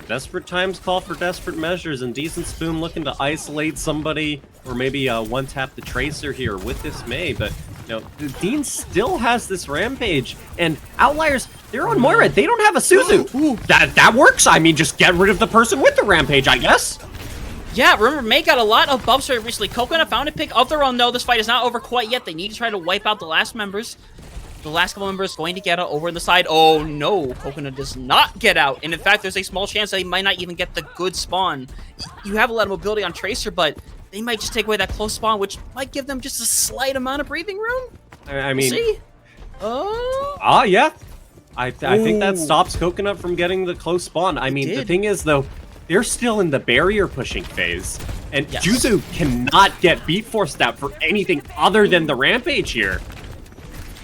desperate times call for desperate measures, and Decent Spoon looking to isolate somebody, or maybe one-tap the Tracer here with this May, but you know, Dean still has this Rampage, and Outliers, they're on Moira, they don't have a Suzu. Ooh, that works, I mean, just get rid of the person with the Rampage, I guess. Yeah, remember, May got a lot of buffs very recently. Coconut found a pick of their own, though. This fight is not over quite yet. They need to try to wipe out the last members. The last couple members going to get out over the side. Oh, no. Coconut does not get out. And in fact, there's a small chance that they might not even get the good spawn. You have a lot of mobility on Tracer, but they might just take away that close spawn, which might give them just a slight amount of breathing room. I mean... We'll see. Yeah. I think that stops Coconut from getting the close spawn. I mean, the thing is, though, they're still in the barrier pushing phase, and Juzu cannot get beat forced out for anything other than the Rampage here.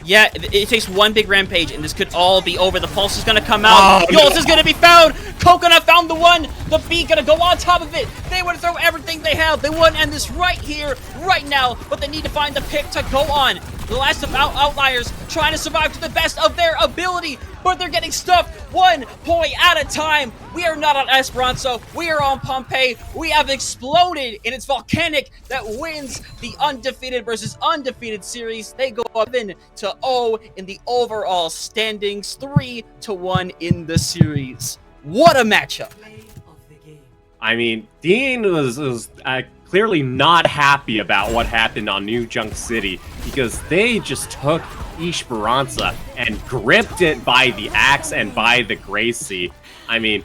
Yeah, it takes one big Rampage, and this could all be over. The Pulse is going to come out. Yols is going to be found. Coconut found the one. The B going to go on top of it. They want to throw everything they have. They want to end this right here, right now, but they need to find the pick to go on. The last of Outliers trying to survive to the best of their ability, but they're getting stuffed 1 point at a time. We are not on Esperanza. We are on Pompeii. We have exploded, and it's Volcanic that wins the undefeated versus undefeated series. They go up in to 0 in the overall standings, 3-1 in the series. What a matchup. I mean, Dean was clearly not happy about what happened on New Junk City, because they just took Esperanza and gripped it by the axe and by the Gracie. I mean,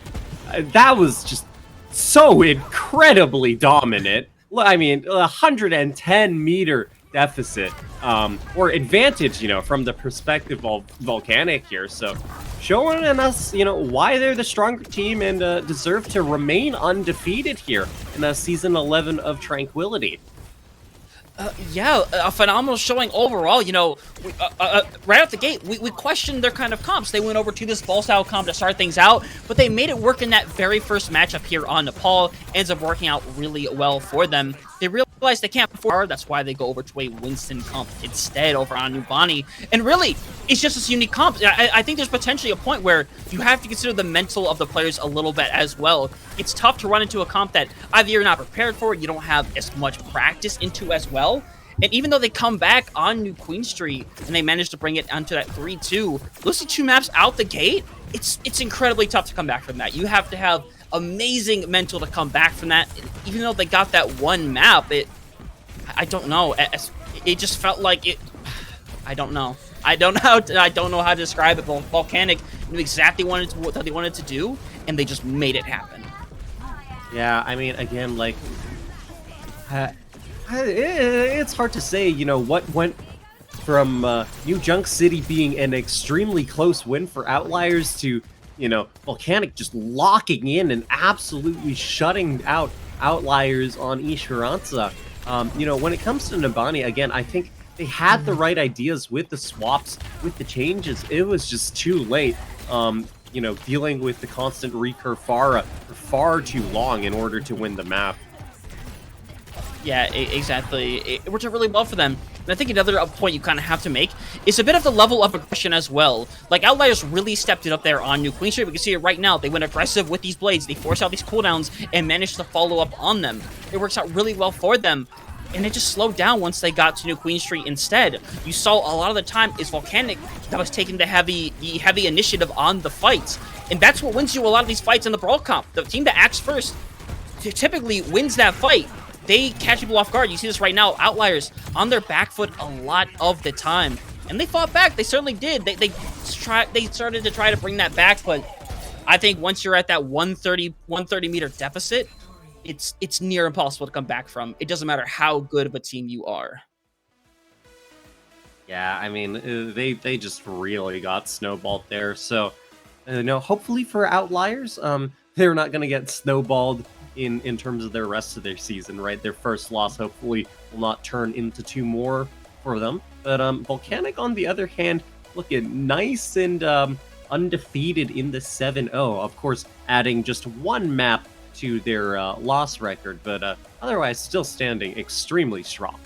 that was just so incredibly dominant. I mean, 110-meter deficit, or advantage, you know, from the perspective of Volcanic here. So showing us, you know, why they're the stronger team and deserve to remain undefeated here in Season 11 of Tranquility. Yeah, a phenomenal showing overall. You know, right out the gate, we questioned their kind of comps. They went over to this ball-style comp to start things out, but they made it work in that very first matchup here on Nepal. Ends up working out really well for them. They realize they can't afford, that's why they go over to a Winston comp instead over on Nubani. And really, it's just this unique comp. I think there's potentially a point where you have to consider the mental of the players a little bit as well. It's tough to run into a comp that either you're not prepared for, you don't have as much practice into as well. And even though they come back on New Queen Street and they manage to bring it onto that 3-2, losing 2 maps out the gate, it's incredibly tough to come back from that. You have to have amazing mental to come back from that. Even though they got that one map, I don't know. It just felt like it. I don't know. I don't know how to describe it. But Volcanic knew exactly what they wanted to do, and they just made it happen. Yeah, I mean, again, like, it's hard to say, you know, what went from New Junk City being an extremely close win for Outliers to, you know, Volcanic just locking in and absolutely shutting out Outliers on Esperanza. You know, when it comes to Nabani, again, I think they had the right ideas with the swaps, with the changes. It was just too late, you know, dealing with the constant recur for far too long in order to win the map. Yeah, exactly. It worked out really well for them. And I think another point you kind of have to make is a bit of the level of aggression as well. Like, Outliers really stepped it up there on New Queen Street. We can see it right now. They went aggressive with these blades. They forced out these cooldowns and managed to follow up on them. It works out really well for them. And it just slowed down once they got to New Queen Street instead. You saw a lot of the time is Volcanic that was taking the heavy initiative on the fights. And that's what wins you a lot of these fights in the Brawl Comp. The team that acts first typically wins that fight. They catch people off guard. You see this right now. Outliers on their back foot a lot of the time. And they fought back. They certainly did. They started to try to bring that back, but I think once you're at that 130 meter deficit, it's near impossible to come back from. It doesn't matter how good of a team you are. Yeah, I mean, they just really got snowballed there. So, no, hopefully for Outliers, they're not going to get snowballed in terms of their rest of their season, right? Their first loss hopefully will not turn into 2 more for them. But Volcanic, on the other hand, looking nice and undefeated in the 7-0. Of course, adding just 1 map to their loss record, but otherwise still standing extremely strong.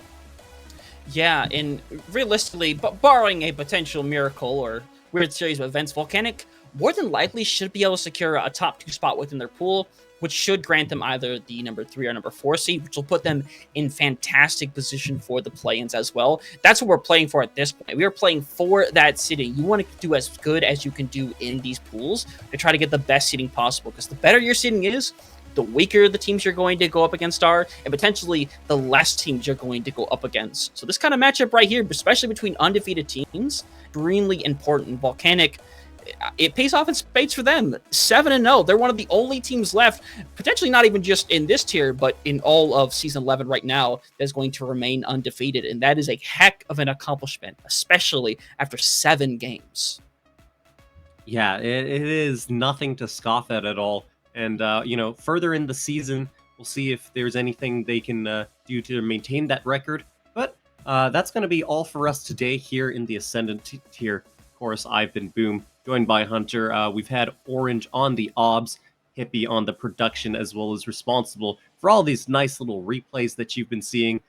Yeah, and realistically, but barring a potential miracle or weird series of events, Volcanic more than likely should be able to secure a top 2 spot within their pool, which should grant them either the number 3 or number 4 seed, which will put them in fantastic position for the play-ins as well. That's what we're playing for at this point. We are playing for that seeding. You want to do as good as you can do in these pools to try to get the best seeding possible, because the better your seeding is, the weaker the teams you're going to go up against are, and potentially the less teams you're going to go up against. So this kind of matchup right here, especially between undefeated teams, extremely important. Volcanic, it pays off in spades for them. 7-0. They're one of the only teams left, potentially not even just in this tier, but in all of Season 11 right now, that's going to remain undefeated. And that is a heck of an accomplishment, especially after 7 games. Yeah, it is nothing to scoff at all. And, further in the season, we'll see if there's anything they can do to maintain that record. But that's going to be all for us today here in the Ascendant Tier. Of course, I've been Boom, joined by Hunter. We've had Orange on the obs, Hippy on the production, as well as responsible for all these nice little replays that you've been seeing.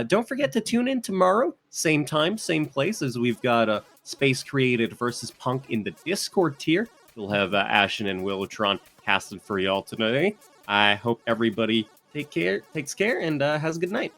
Don't forget to tune in tomorrow, same time, same place, as we've got a Space Created versus Punk in the Discord tier. We'll have Ashen and Willotron casting for y'all today. I hope everybody takes care and has a good night.